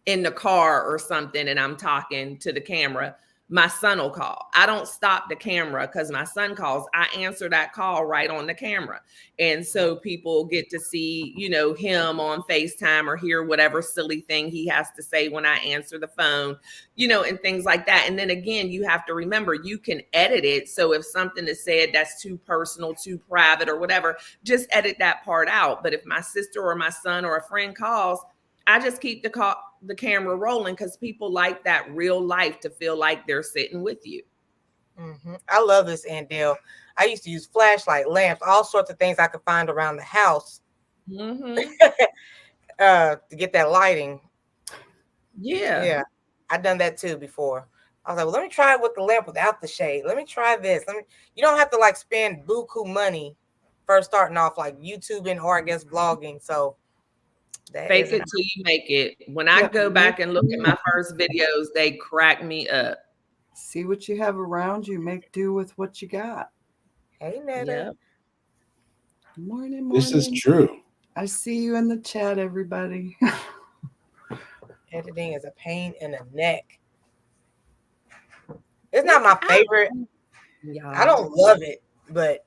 in the car or something and I'm talking to the camera, my son will call. I don't stop the camera because my son calls. I answer that call right on the camera. And so people get to see, him on FaceTime or hear whatever silly thing he has to say when I answer the phone, and things like that. And then again, you have to remember you can edit it. So if something is said that's too personal, too private or whatever, just edit that part out. But if my sister or my son or a friend calls, I just keep the camera rolling because people like that real life to feel like they're sitting with you. Mm-hmm. I love this, Andale. I used to use flashlight, lamps, all sorts of things I could find around the house to get that lighting. Yeah. I've done that too before. I was like, well, let me try it with the lamp without the shade. Let me try this. You don't have to spend buku money first starting off like YouTubing or I guess vlogging. So fake it till you make it. When I go back and look at my first videos, they crack me up. See what you have around you. Make do with what you got. Hey, Netta. Yep. Morning. This is true. I see you in the chat, everybody. Editing is a pain in the neck. It's not my favorite. I don't love it, but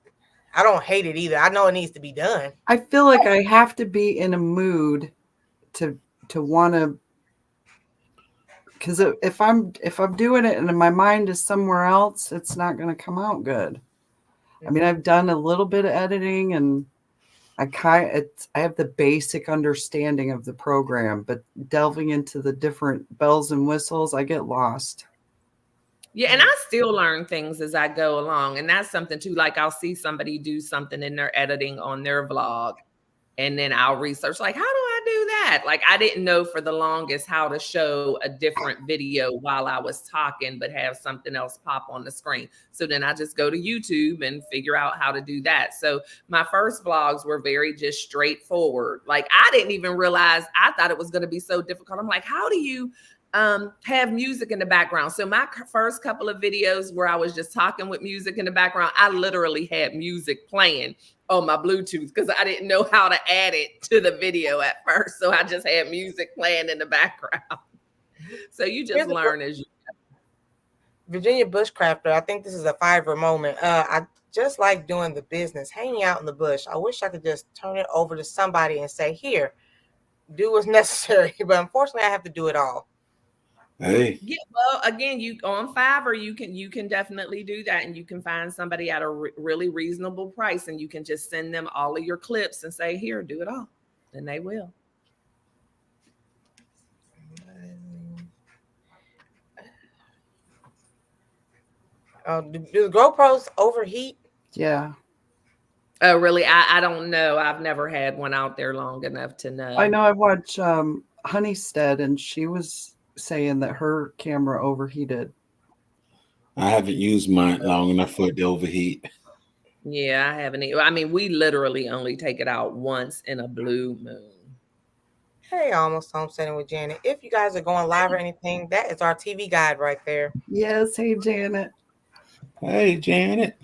I don't hate it either. I know it needs to be done. I feel like I have to be in a mood to want to, because if I'm doing it and my mind is somewhere else, it's not going to come out good. I mean, I've done a little bit of editing and I have the basic understanding of the program, but delving into the different bells and whistles, I get lost. Yeah, and I still learn things as I go along. And that's something too, like I'll see somebody do something in their editing on their vlog. And then I'll research, like, how do I do that? Like, I didn't know for the longest how to show a different video while I was talking, but have something else pop on the screen. So then I just go to YouTube and figure out how to do that. So my first vlogs were very just straightforward. Like, I didn't even realize, I thought it was going to be so difficult. I'm like, how do you have music in the background. So my first couple of videos where I was just talking with music in the background, I literally had music playing on my Bluetooth because I didn't know how to add it to the video at first. So I just had music playing in the background. So you just learn as you go. Virginia Bushcrafter, I think this is a Fiverr moment. I just like doing the business, hanging out in the bush. I wish I could just turn it over to somebody and say, here, do what's necessary. But unfortunately, I have to do it all. Hey. Yeah, well, again, you on Fiverr, you can definitely do that, and you can find somebody at a really reasonable price, and you can just send them all of your clips and say, here, do it all, and they will. Do the GoPros overheat? Yeah. Oh, really? I don't know. I've never had one out there long enough to know. I know I watched Honeystead, and she was saying that her camera overheated. I haven't used mine long enough for it to overheat. Yeah, I haven't. I mean, we literally only take it out once in a blue moon. Hey, almost homesteading with Janet. If you guys are going live or anything, that is our TV guide right there. Yes. Hey, Janet. Hey, Janet.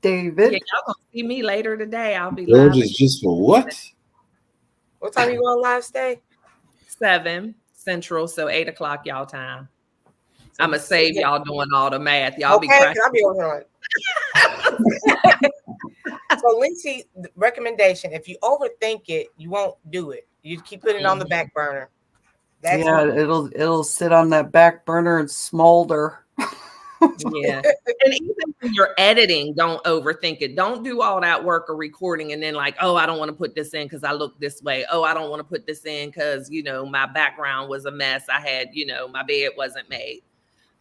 David. Yeah, y'all gonna see me later today. I'll be George live. is just for what? What time you going live, Stae? 7 Central, so 8 o'clock y'all time. I'm gonna save y'all doing all the math. Y'all Okay, be cracking. I'll be over here. So, Lindsay, recommendation: if you overthink it, you won't do it. You keep putting it on the back burner. That's it'll sit on that back burner and smolder. Yeah. And even when you're editing, don't overthink it. Don't do all that work or recording and then like, oh, I don't want to put this in because I look this way. Oh, I don't want to put this in because, you know, my background was a mess. I had, you know, my bed wasn't made.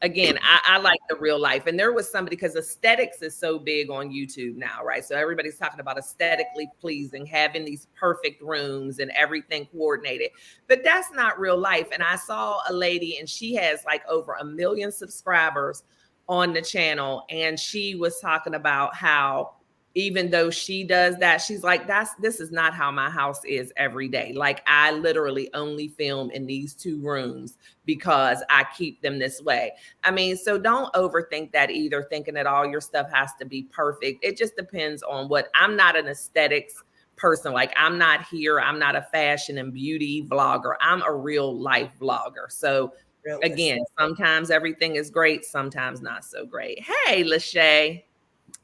Again, I like the real life. And there was somebody, because aesthetics is so big on YouTube now, right? So everybody's talking about aesthetically pleasing, having these perfect rooms and everything coordinated. But that's not real life. And I saw a lady and she has like over 1 million subscribers on the channel. And she was talking about how even though she does that, she's like, this is not how my house is every day. Like I literally only film in these 2 rooms because I keep them this way. I mean, so don't overthink that either, thinking that all your stuff has to be perfect. It just depends on what. I'm not an aesthetics person. Like I'm not here. I'm not a fashion and beauty vlogger. I'm a real life vlogger. So again, sometimes everything is great. Sometimes not so great. Hey, Lachey.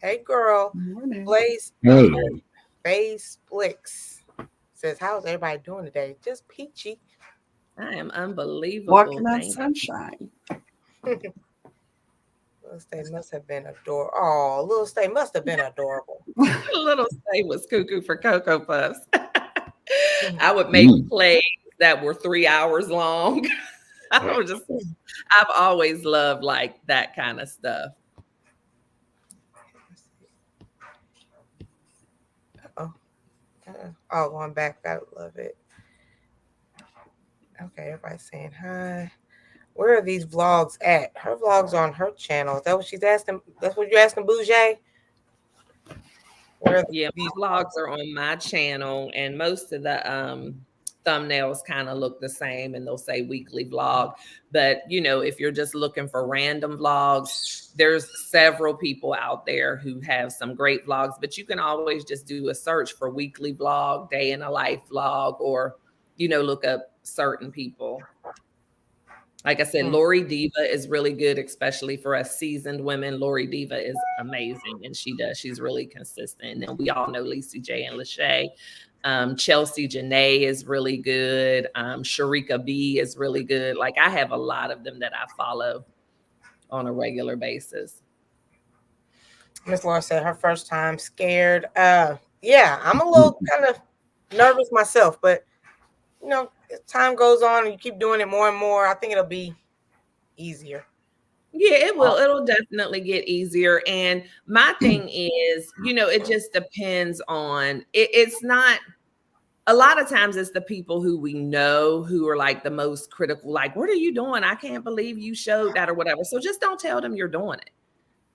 Hey, girl. Blaze. Hello. Blaze Flicks says, how's everybody doing today? Just peachy. I am unbelievable. Walking on sunshine. Little Stae must have been adorable. Oh, Little Stae must have been adorable. Little Stae was cuckoo for Cocoa Puffs. I would make plays that were 3 hours long. I've always loved like that kind of stuff. Oh, going back, I love it. Okay, everybody's saying hi. Where are these vlogs at? Her vlogs are on her channel. Is that what she's asking? That's what you're asking, Bouger? Yeah, my vlogs are on my channel, and most of the thumbnails kind of look the same, and they'll say weekly vlog. But you know, if you're just looking for random vlogs, there's several people out there who have some great vlogs. But you can always just do a search for weekly vlog, day in a life vlog, or you know, look up certain people. Like I said, Lori Diva is really good, especially for us seasoned women. Lori Diva is amazing, and she's really consistent. And we all know Lisa J and Lachey. Chelsea Janae is really good. Sharika B is really good. Like I have a lot of them that I follow on a regular basis. Miss Laura said her first time scared. Yeah, I'm a little kind of nervous myself, but you know, as time goes on and you keep doing it more and more, I think it'll be easier. Yeah, it will. It'll definitely get easier. And my thing is, you know, it just depends on it's not. A lot of times it's the people who we know who are like the most critical, like, what are you doing? I can't believe you showed that or whatever. So just don't tell them you're doing it.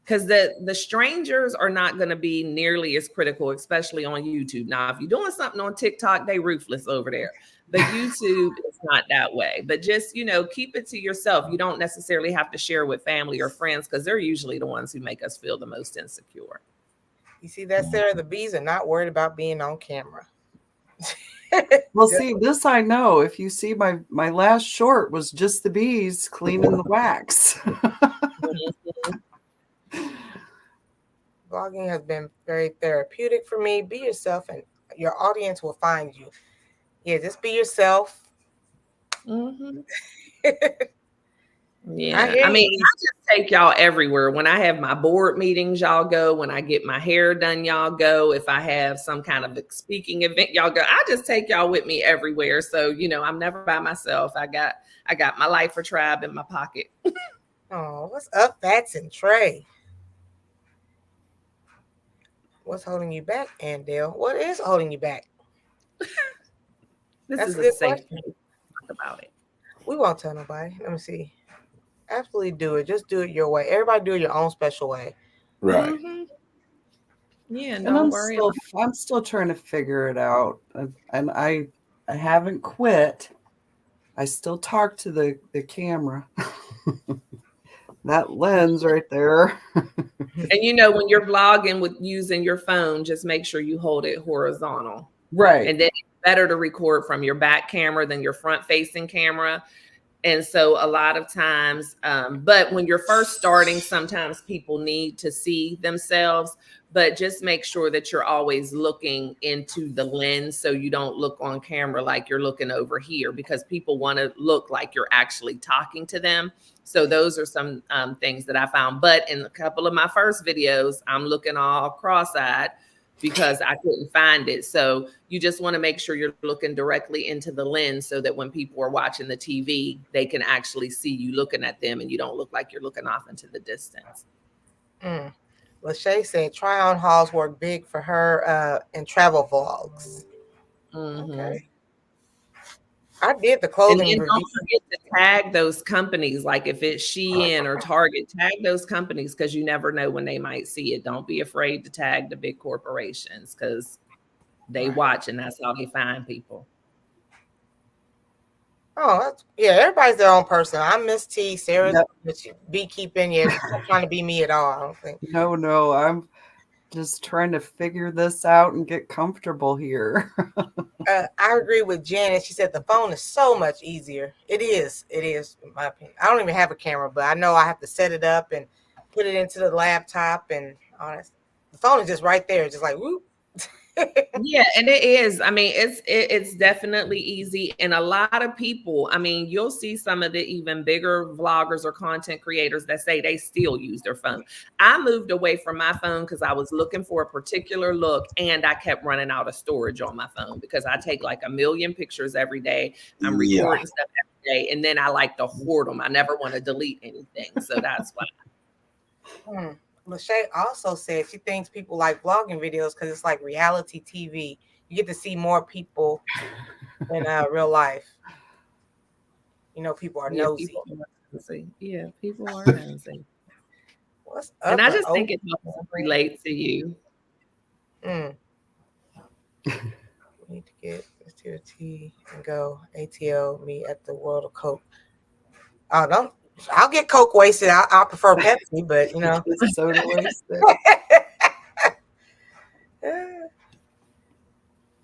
because the strangers are not going to be nearly as critical, especially on YouTube. Now, if you're doing something on TikTok, they ruthless over there. But YouTube is not that way. But just, keep it to yourself. You don't necessarily have to share with family or friends because they're usually the ones who make us feel the most insecure. You see that, Sarah? The bees are not worried about being on camera. Well, see, this I know. If you see my last short was just the bees cleaning the wax. Vlogging has been very therapeutic for me. Be yourself and your audience will find you. Yeah, just be yourself. Mm-hmm. I Yeah, hear I mean, you. I just take y'all everywhere. When I have my board meetings, y'all go. When I get my hair done, y'all go. If I have some kind of speaking event, y'all go. I just take y'all with me everywhere. So, I'm never by myself. I got my Lifer tribe in my pocket. Oh, what's up, Fats and Trey? What's holding you back, Andale? What is holding you back? This That's is a a good safe question. place to talk about it. We won't tell nobody. Let me see. Absolutely do it. Just do it your way. Everybody do it your own special way. Right. Mm-hmm. Yeah, And don't worry. I'm still trying to figure it out. And I haven't quit. I still talk to the camera. That lens right there. And when you're vlogging with using your phone, just make sure you hold it horizontal. Right. And then it's better to record from your back camera than your front facing camera. And so a lot of times, but when you're first starting, sometimes people need to see themselves, but just make sure that you're always looking into the lens so you don't look on camera like you're looking over here, because people want to look like you're actually talking to them. So those are some things that I found. But in a couple of my first videos, I'm looking all cross-eyed because I couldn't find it. So you just want to make sure you're looking directly into the lens so that when people are watching the TV, they can actually see you looking at them and you don't look like you're looking off into the distance. Lachey said try-on hauls work big for her in travel vlogs. Mm-hmm. Okay. I did the clothing And review. don't forget to tag those companies. Like if it's Shein or Target, tag those companies because you never know when they might see it. Don't be afraid to tag the big corporations because they watch and that's how they find people. Oh, yeah, everybody's their own person. I'm Miss T. Sarah's Yep. beekeeping. Yeah, she's not trying to be me at all, I don't think. No, I'm just trying to figure this out and get comfortable here. I agree with Janet. She said the phone is so much easier. It is, in my opinion. I don't even have a camera, but I know I have to set it up and put it into the laptop and all that. The phone is just right there, just like whoop. Yeah, and it is. I mean, it's definitely easy. And a lot of people, I mean, you'll see some of the even bigger vloggers or content creators that say they still use their phone. I moved away from my phone because I was looking for a particular look and I kept running out of storage on my phone because I take like 1 million pictures every day. I'm recording stuff every day, and then I like to hoard them. I never want to delete anything. So that's why. Lachey also said she thinks people like vlogging videos because it's like reality TV. You get to see more people in real life. People are nosy. People are nosy. What's up? And I just think it relates to you. We need to get this to a T and go ATL me at the World of Coke. Oh, don't. I'll get Coke wasted. I prefer Pepsi, but Soda wasted.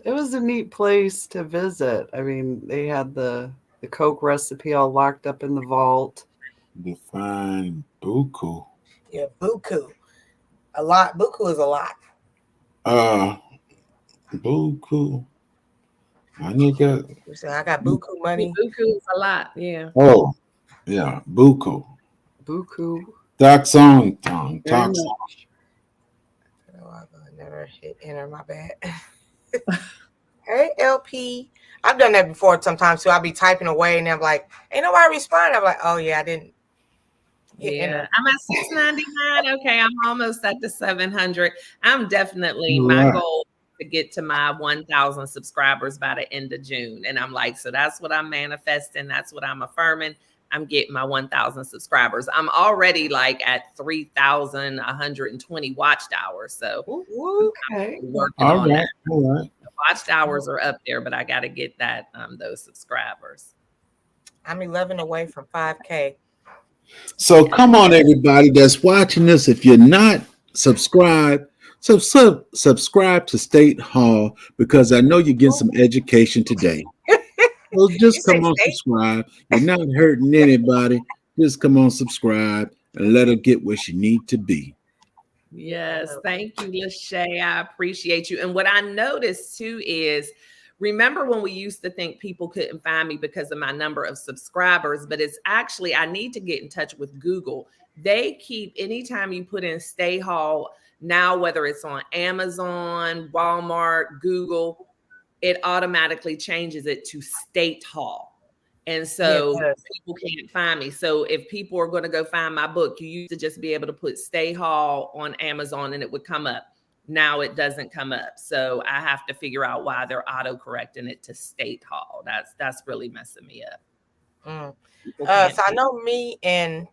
It was a neat place to visit. I mean, they had the Coke recipe all locked up in the vault. Define buku. Yeah, buku. A lot. Buku is a lot. Buku. I got buku money. Buku is a lot. Yeah. Oh, yeah, buku. Buku. That's on tongue. I never hit enter. My bad. Hey, LP. I've done that before sometimes too. I'll be typing away and I'm like, ain't nobody responding. I'm like, oh yeah, I didn't hit enter. I'm at 699. Okay, I'm almost at the 700. I'm definitely my goal to get to my 1,000 subscribers by the end of June. And I'm like, so that's what I'm manifesting. That's what I'm affirming. I'm getting my 1,000 subscribers. I'm already like at 3,120 watched hours. So Okay. working All on right. that. All right. The watched hours are up there, but I got to get that those subscribers. I'm 11 away from 5K. So come on, everybody that's watching this. If you're not subscribed, subscribe to State Hall because I know you're getting some education today. So You just say come on, state? subscribe. You're not hurting anybody. Just come on, subscribe, and let her get where she need to be. Yes, thank you, Lachey. I appreciate you. And what I noticed too is, remember when we used to think people couldn't find me because of my number of subscribers, but it's actually, I need to get in touch with Google. They keep, anytime you put in Stae Hall, now whether it's on Amazon, Walmart, Google, it automatically changes it to State Hall. And so people can't find me. So if people are going to go find my book, you used to just be able to put Stae Hall on Amazon and it would come up. Now it doesn't come up. So I have to figure out why they're auto-correcting it to State Hall. That's really messing me up. So I know me and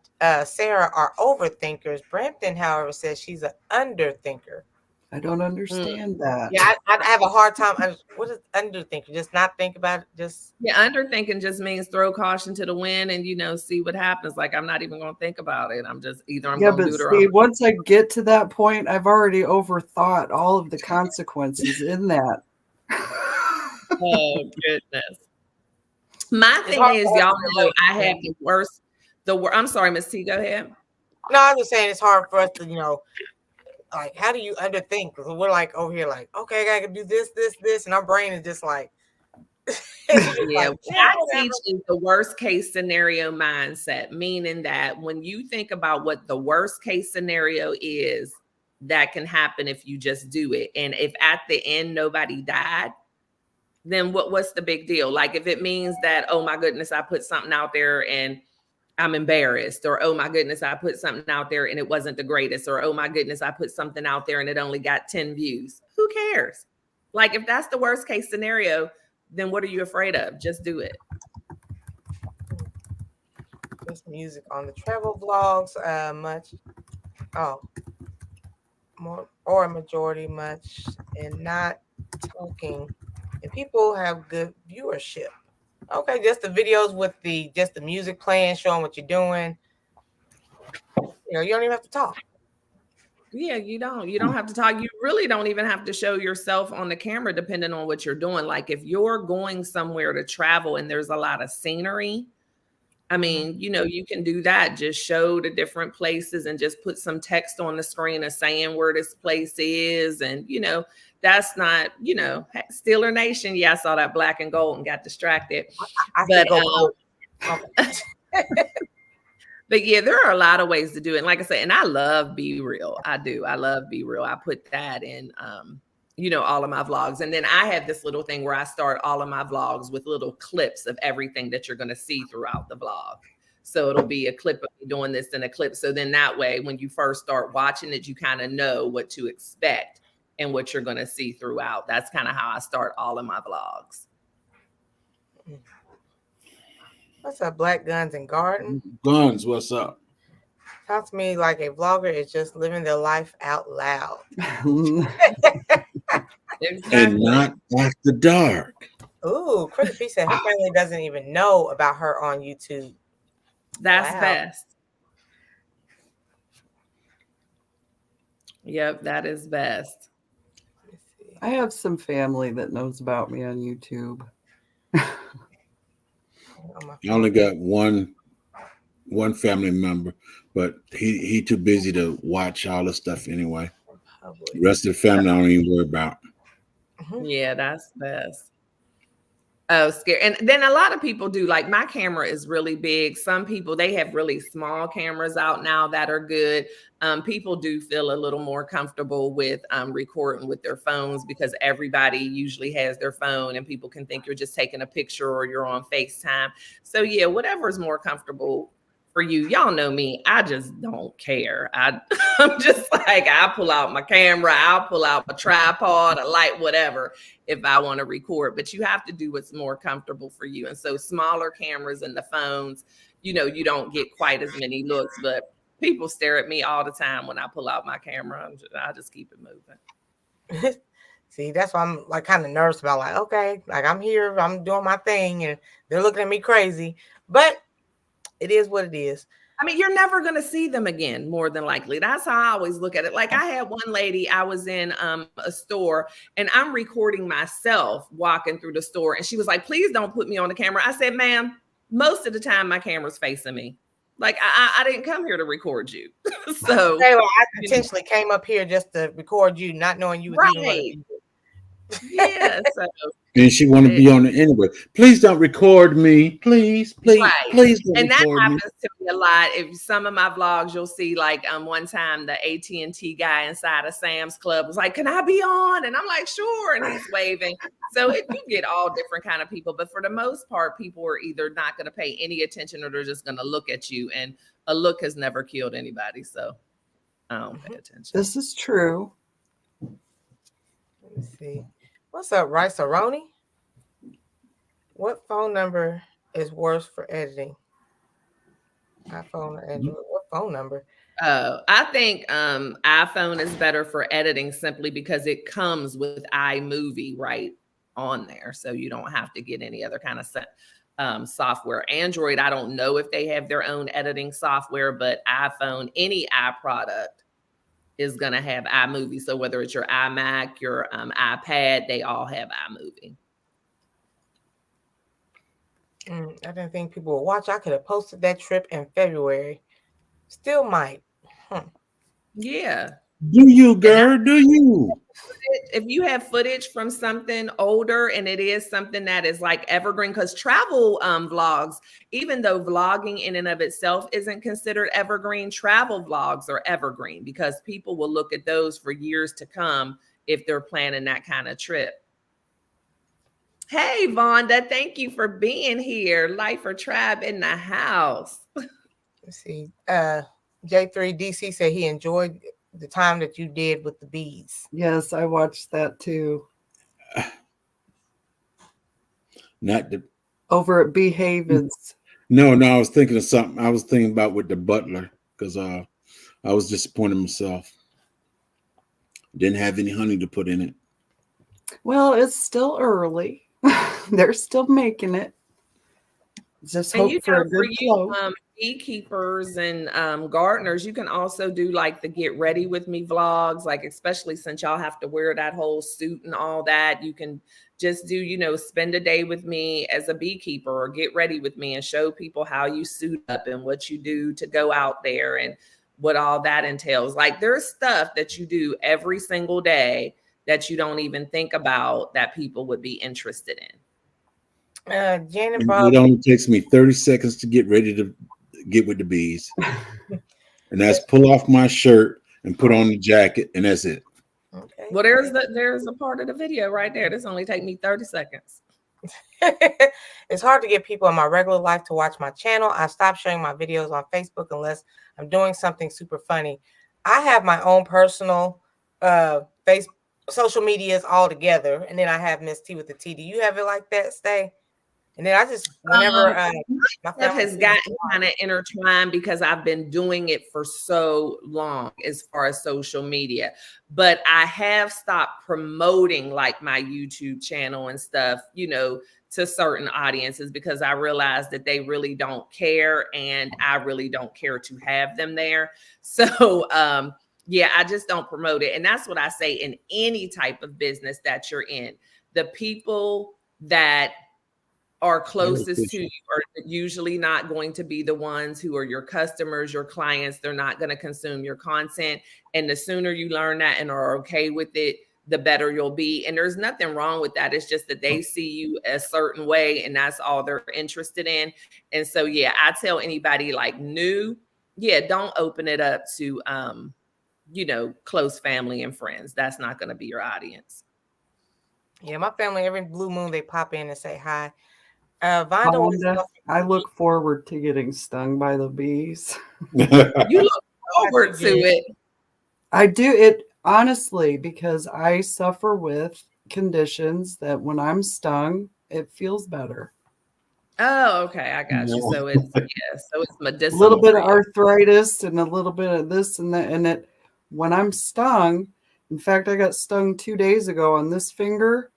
Sarah are overthinkers. Brampton, however, says she's an underthinker. I don't understand that. Yeah, I have a hard time. What is underthinking? Just not think about it. Just underthinking just means throw caution to the wind and see what happens. Like I'm not even going to think about it. I'm just I'm going to do it. See, once I get to that point, I've already overthought all of the consequences in that. Oh goodness. My thing is, y'all know I have the worst. I'm sorry, Miss T. Go ahead. No, I'm just saying it's hard for us to like, how do you underthink? Because we're like over here, like, okay, I gotta do this, and our brain is just like, yeah. What I teach is the worst case scenario mindset, meaning that when you think about what the worst case scenario is, that can happen if you just do it, and if at the end nobody died, then what's the big deal? Like if it means that, oh my goodness, I put something out there and I'm embarrassed, or oh my goodness, I put something out there and it wasn't the greatest, or oh my goodness, I put something out there and it only got 10 views. Who cares? Like if that's the worst case scenario, then what are you afraid of? Just do it. Just music on the travel vlogs, much. Oh, more or a majority much, and not talking. And people have good viewership. Okay, just the videos with the music playing, showing what you're doing. You don't even have to talk. Yeah, you don't have to talk. You really don't even have to show yourself on the camera, depending on what you're doing. Like if you're going somewhere to travel and there's a lot of scenery, I mean, you can do that. Just show the different places and just put some text on the screen of saying where this place is. And, that's not, Steeler Nation. Yeah, I saw that black and gold and got distracted. But yeah, there are a lot of ways to do it. And like I said, and I love Be Real. I do. I love Be Real. I put that in, all of my vlogs. And then I have this little thing where I start all of my vlogs with little clips of everything that you're going to see throughout the vlog. So it'll be a clip of me doing this and a clip. So then that way, when you first start watching it, you kind of know what to expect and what you're going to see throughout. That's kind of how I start all of my vlogs. What's up, Black Guns and Garden? Guns, what's up? Talk to me like a vlogger is just living their life out loud. And not after dark. Ooh, Cricket P said her family doesn't even know about her on YouTube. That's best. Yep, that is best. I have some family that knows about me on YouTube. I only got one family member, but he too busy to watch all the stuff anyway. The rest of the family I don't even worry about. Yeah, that's best. Oh, scary. And then a lot of people do, like my camera is really big. Some people, they have really small cameras out now that are good. People do feel a little more comfortable with recording with their phones because everybody usually has their phone and people can think you're just taking a picture or you're on FaceTime. So yeah, whatever is more comfortable for you. Y'all know me. I just don't care. I'm just like, I'll pull out my camera. I'll pull out a tripod, a light, whatever, if I want to record. But you have to do what's more comfortable for you. And so smaller cameras and the phones, you know, you don't get quite as many looks. But people stare at me all the time when I pull out my camera. I just keep it moving. See, that's why I'm like kind of nervous about like, okay, like I'm here, I'm doing my thing, and they're looking at me crazy. But it is what it is. I mean, you're never going to see them again, more than likely. That's how I always look at it. Like I had one lady, I was in a store and I'm recording myself walking through the store. And she was like, please don't put me on the camera. I said, ma'am, most of the time my camera's facing me. Like I didn't come here to record you. So okay, well, I intentionally came up here just to record you, not knowing you was even going to. Yeah. So, and she want to be on it anyway. Please don't record me. Please, please, right. please don't and that record happens me. to me a lot. If some of my vlogs, you'll see like one time the AT&T guy inside of Sam's Club was like, can I be on? And I'm like, sure. And he's waving. So you get all different kind of people. But for the most part, people are either not going to pay any attention or they're just going to look at you. And a look has never killed anybody. So I don't pay attention. This is true. Let me see. What's up, Rice-A-Roni? What phone number is worse for editing? iPhone or Android? What phone number? I think iPhone is better for editing simply because it comes with iMovie right on there. So you don't have to get any other kind of software. Android, I don't know if they have their own editing software, but iPhone, any iProduct is going to have iMovie. So whether it's your iMac, your iPad, they all have iMovie. I didn't think people would watch. I could have posted that trip in February. Still might. Yeah. Do you, girl? Do you? If you have footage from something older and it is something that is like evergreen, because travel vlogs, even though vlogging in and of itself isn't considered evergreen, travel vlogs are evergreen because people will look at those for years to come if they're planning that kind of trip. Hey, Vonda, thank you for being here. Life or Tribe in the house. Let's see. J3DC said he enjoyed the time that you did with the bees. Yes, I watched that too. Not the over at Behavids. No, I was thinking of something. I was thinking about with the butler because I was disappointed myself. Didn't have any honey to put in it. Well, it's still early. They're still making it. Just hope for a good flow. Beekeepers and gardeners, you can also do like the get ready with me vlogs, like especially since y'all have to wear that whole suit and all that. You can just do, spend a day with me as a beekeeper or get ready with me and show people how you suit up and what you do to go out there and what all that entails. Like there's stuff that you do every single day that you don't even think about that people would be interested in. Janet It only takes me 30 seconds to get ready to get with the bees. And that's pull off my shirt and put on the jacket, and that's it. Okay. Well, there's a part of the video right there. This only take me 30 seconds. It's hard to get people in my regular life to watch my channel. I stopped sharing my videos on Facebook unless I'm doing something super funny. I have my own personal social medias all together, and then I have Miss T with the T. Do you have it like that, Stae? And then I just whenever my stuff has gotten kind of intertwined because I've been doing it for so long as far as social media, but I have stopped promoting like my YouTube channel and stuff, to certain audiences because I realized that they really don't care and I really don't care to have them there. So, yeah, I just don't promote it. And that's what I say in any type of business that you're in. The people that are closest to you are usually not going to be the ones who are your customers, your clients. They're not going to consume your content. And the sooner you learn that and are okay with it, the better you'll be. And there's nothing wrong with that. It's just that they see you a certain way and that's all they're interested in. And so, yeah, I tell anybody like new, don't open it up to, close family and friends. That's not going to be your audience. Yeah, my family, every blue moon, they pop in and say hi. Vonda was Vonda, I look forward to getting stung by the bees. You look forward to it. I do it honestly because I suffer with conditions that when I'm stung, it feels better. Oh, okay. I got you. So it's so it's A medicinal. little bit for of you. arthritis and a little bit of this and that. And it when I'm stung, in fact, I got stung 2 days ago on this finger,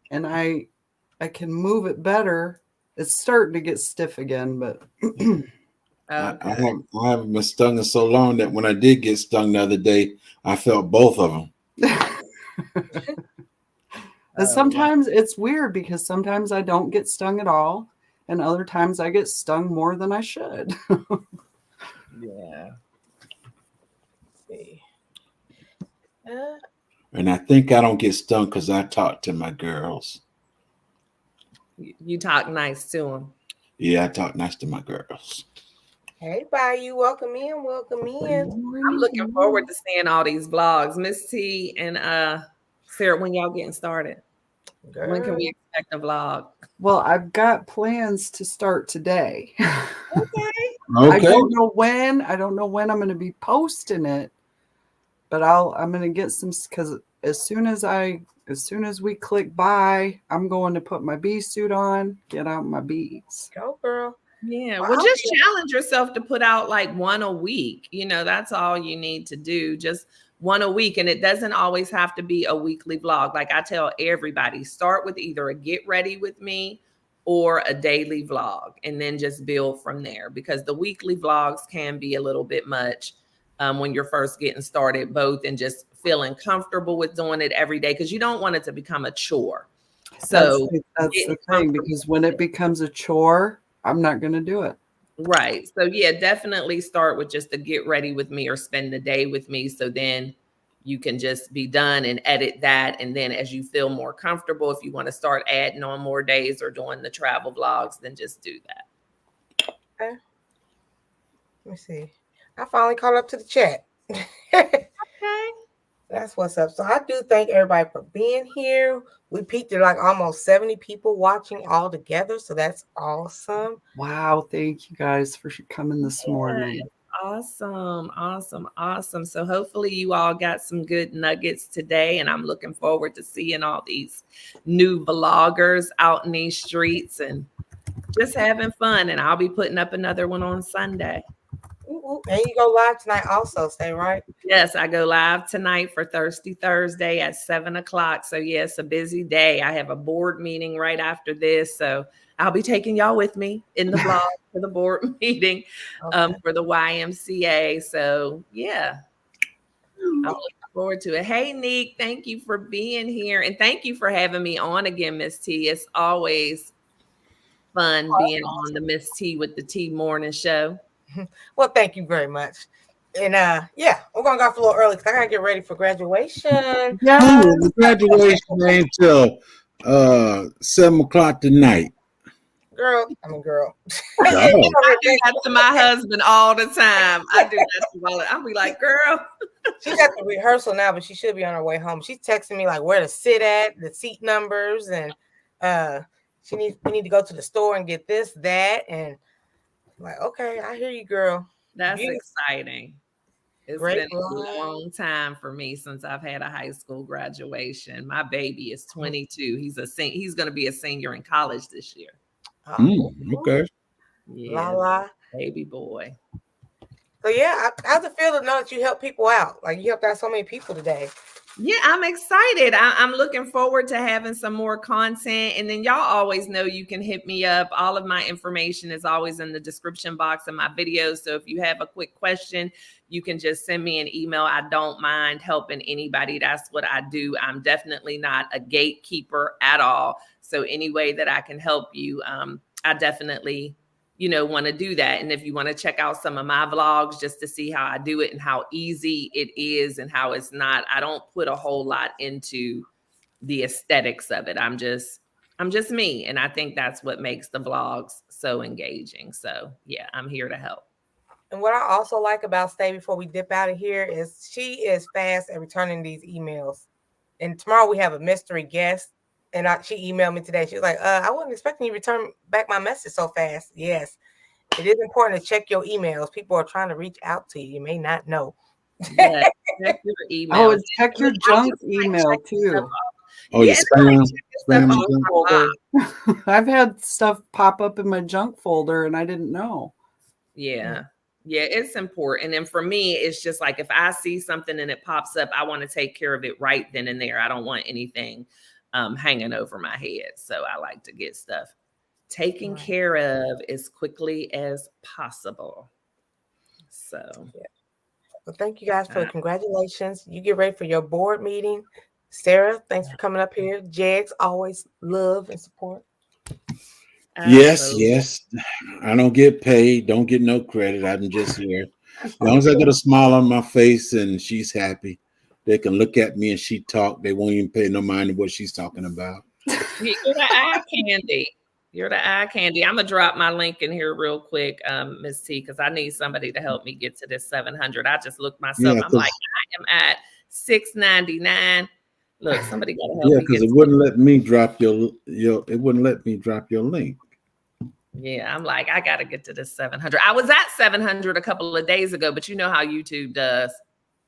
and I can move it better. It's starting to get stiff again, but Okay. I haven't been stung in so long that when I did get stung the other day, I felt both of them. And sometimes it's weird because sometimes I don't get stung at all, and other times I get stung more than I should. Yeah. Let's see. And I think I don't get stung because I talk to my girls. You talk nice to them. Yeah, I talk nice to my girls. Hey, Bayou, welcome in, welcome in. I'm looking forward to seeing all these vlogs. Miss T and Sarah, when y'all getting started? Girl. When can we expect a vlog? Well, I've got plans to start today. Okay. I don't know when. I don't know when I'm going to be posting it, but I'm going to get some because as soon as we click buy, I'm going to put my bee suit on, get out my bees. Go, girl. Yeah, Well, well, just challenge yourself to put out like one a week. You know, that's all you need to do. Just one a week. And it doesn't always have to be a weekly vlog. Like I tell everybody, start with either a get ready with me or a daily vlog, and then just build from there, because the weekly vlogs can be a little bit much when you're first getting started, both and just feeling comfortable with doing it every day, because you don't want it to become a chore. So that's the thing, because when it becomes a chore, I'm not going to do it. Right. So yeah, definitely start with just a get ready with me or spend the day with me. So then you can just be done and edit that. And then as you feel more comfortable, if you want to start adding on more days or doing the travel vlogs, then just do that. Okay. Let me see. I finally caught up to the chat. Okay. That's what's up. So I do thank everybody for being here. We peaked at like almost 70 people watching all together. So that's awesome. Wow. Thank you guys for coming this morning. Awesome. Awesome. Awesome. So hopefully you all got some good nuggets today. And I'm looking forward to seeing all these new vloggers out in these streets and just having fun. And I'll be putting up another one on Sunday. Ooh, and you go live tonight also, Stae, right? Yes, I go live tonight for Thirsty Thursday at 7:00. So yes, a busy day. I have a board meeting right after this. So I'll be taking y'all with me in the vlog for the board meeting for the YMCA. So yeah, I'm looking forward to it. Hey, Neek, thank you for being here. And thank you for having me on again, Miss T. It's always fun being on the Miss T with the T morning show. Well, thank you very much. And yeah, we're gonna go off a little early because I gotta get ready for graduation. Yeah, The graduation ain't till 7:00 tonight. Girl. I do that to my husband all the time. I do that to my. I'll be like, girl. She's at the rehearsal now, but she should be on her way home. She's texting me like where to sit at, the seat numbers, and we need to go to the store and get this, that, and I'm like, okay, I hear you, girl. That's exciting. It's Great been a long time for me since I've had a high school graduation. My baby is 22. He's going to be a senior in college this year. Okay. Yeah, la. Baby boy. So yeah, how's it feel to know that you help people out? Like you helped out so many people today. Yeah, I'm excited. I'm looking forward to having some more content. And then y'all always know you can hit me up. All of my information is always in the description box of my videos. So if you have a quick question, you can just send me an email. I don't mind helping anybody. That's what I do. I'm definitely not a gatekeeper at all. So any way that I can help you, I definitely want to do that. And if you want to check out some of my vlogs just to see how I do it and how easy it is and how it's not, I don't put a whole lot into the aesthetics of it. I'm just me. And I think that's what makes the vlogs so engaging. So yeah, I'm here to help. And what I also like about Stae before we dip out of here is she is fast at returning these emails. And tomorrow we have a mystery guest. And she emailed me today. She was like, I wasn't expecting you to return back my message so fast. Yes, it is important to check your emails. People are trying to reach out to you. You may not know. Yeah, check your emails. Oh, and check your I junk just like email checking stuff too. off. Oh, Yeah, your and I like spam, checking spam stuff and off junk. my box. Folder. I've had stuff pop up in my junk folder and I didn't know. Yeah. Yeah, it's important. And for me, it's just like if I see something and it pops up, I want to take care of it right then and there. I don't want anything hanging over my head. So I like to get stuff taken care of as quickly as possible. So, Well, thank you guys for the congratulations. You get ready for your board meeting. Sarah, thanks for coming up here. Jegs, always love and support. Yes, yes. I don't get paid, don't get no credit. I'm just here. As long as I get a smile on my face and she's happy, they can look at me and she talk. They won't even pay no mind to what she's talking about. You're the eye candy. You're the eye candy. I'm gonna drop my link in here real quick, Miss T, because I need somebody to help me get to this 700. I just looked myself. Yeah, I'm like, I am at 699. Look, somebody gotta help me. Yeah, because it wouldn't let me drop your it wouldn't let me drop your link. Yeah, I'm like, I gotta get to this 700. I was at 700 a couple of days ago, but you know how YouTube does.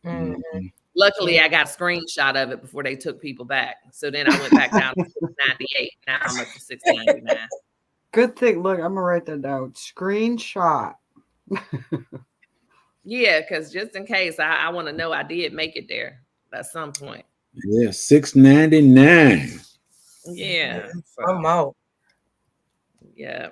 Mm-hmm. Luckily, I got a screenshot of it before they took people back. So then I went back down to 698. Now I'm up to 699. Good thing. Look, I'm gonna write that down. Screenshot. Yeah, because just in case, I want to know I did make it there at some point. Yeah, 699. Yeah. Promote. Yeah.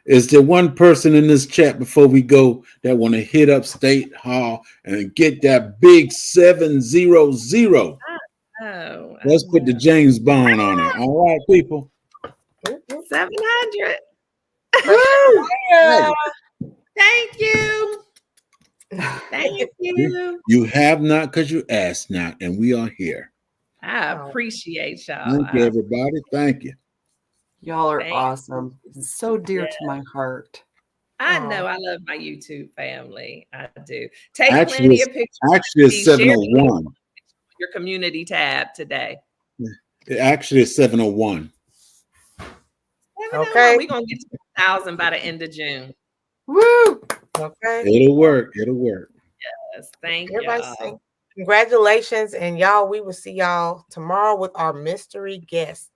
Is there one person in this chat before we go that want to hit up State Hall and get that big 700? Oh, Let's put the James Bond on it. All right, people. 700. Yeah. Thank you. Thank you. You have not because you asked not, and we are here. I appreciate y'all. Thank you, everybody. Thank you. Y'all are awesome. It's so dear to my heart. I know. I love my YouTube family. I do. Take Actually, plenty of pictures. Actually, it's 701. Your community tab today. Actually, it's 701. Okay. We're going to get to 1,000 by the end of June. Woo! Okay. It'll work. It'll work. Yes. Thank Everybody y'all. Congratulations. And y'all, we will see y'all tomorrow with our mystery guest.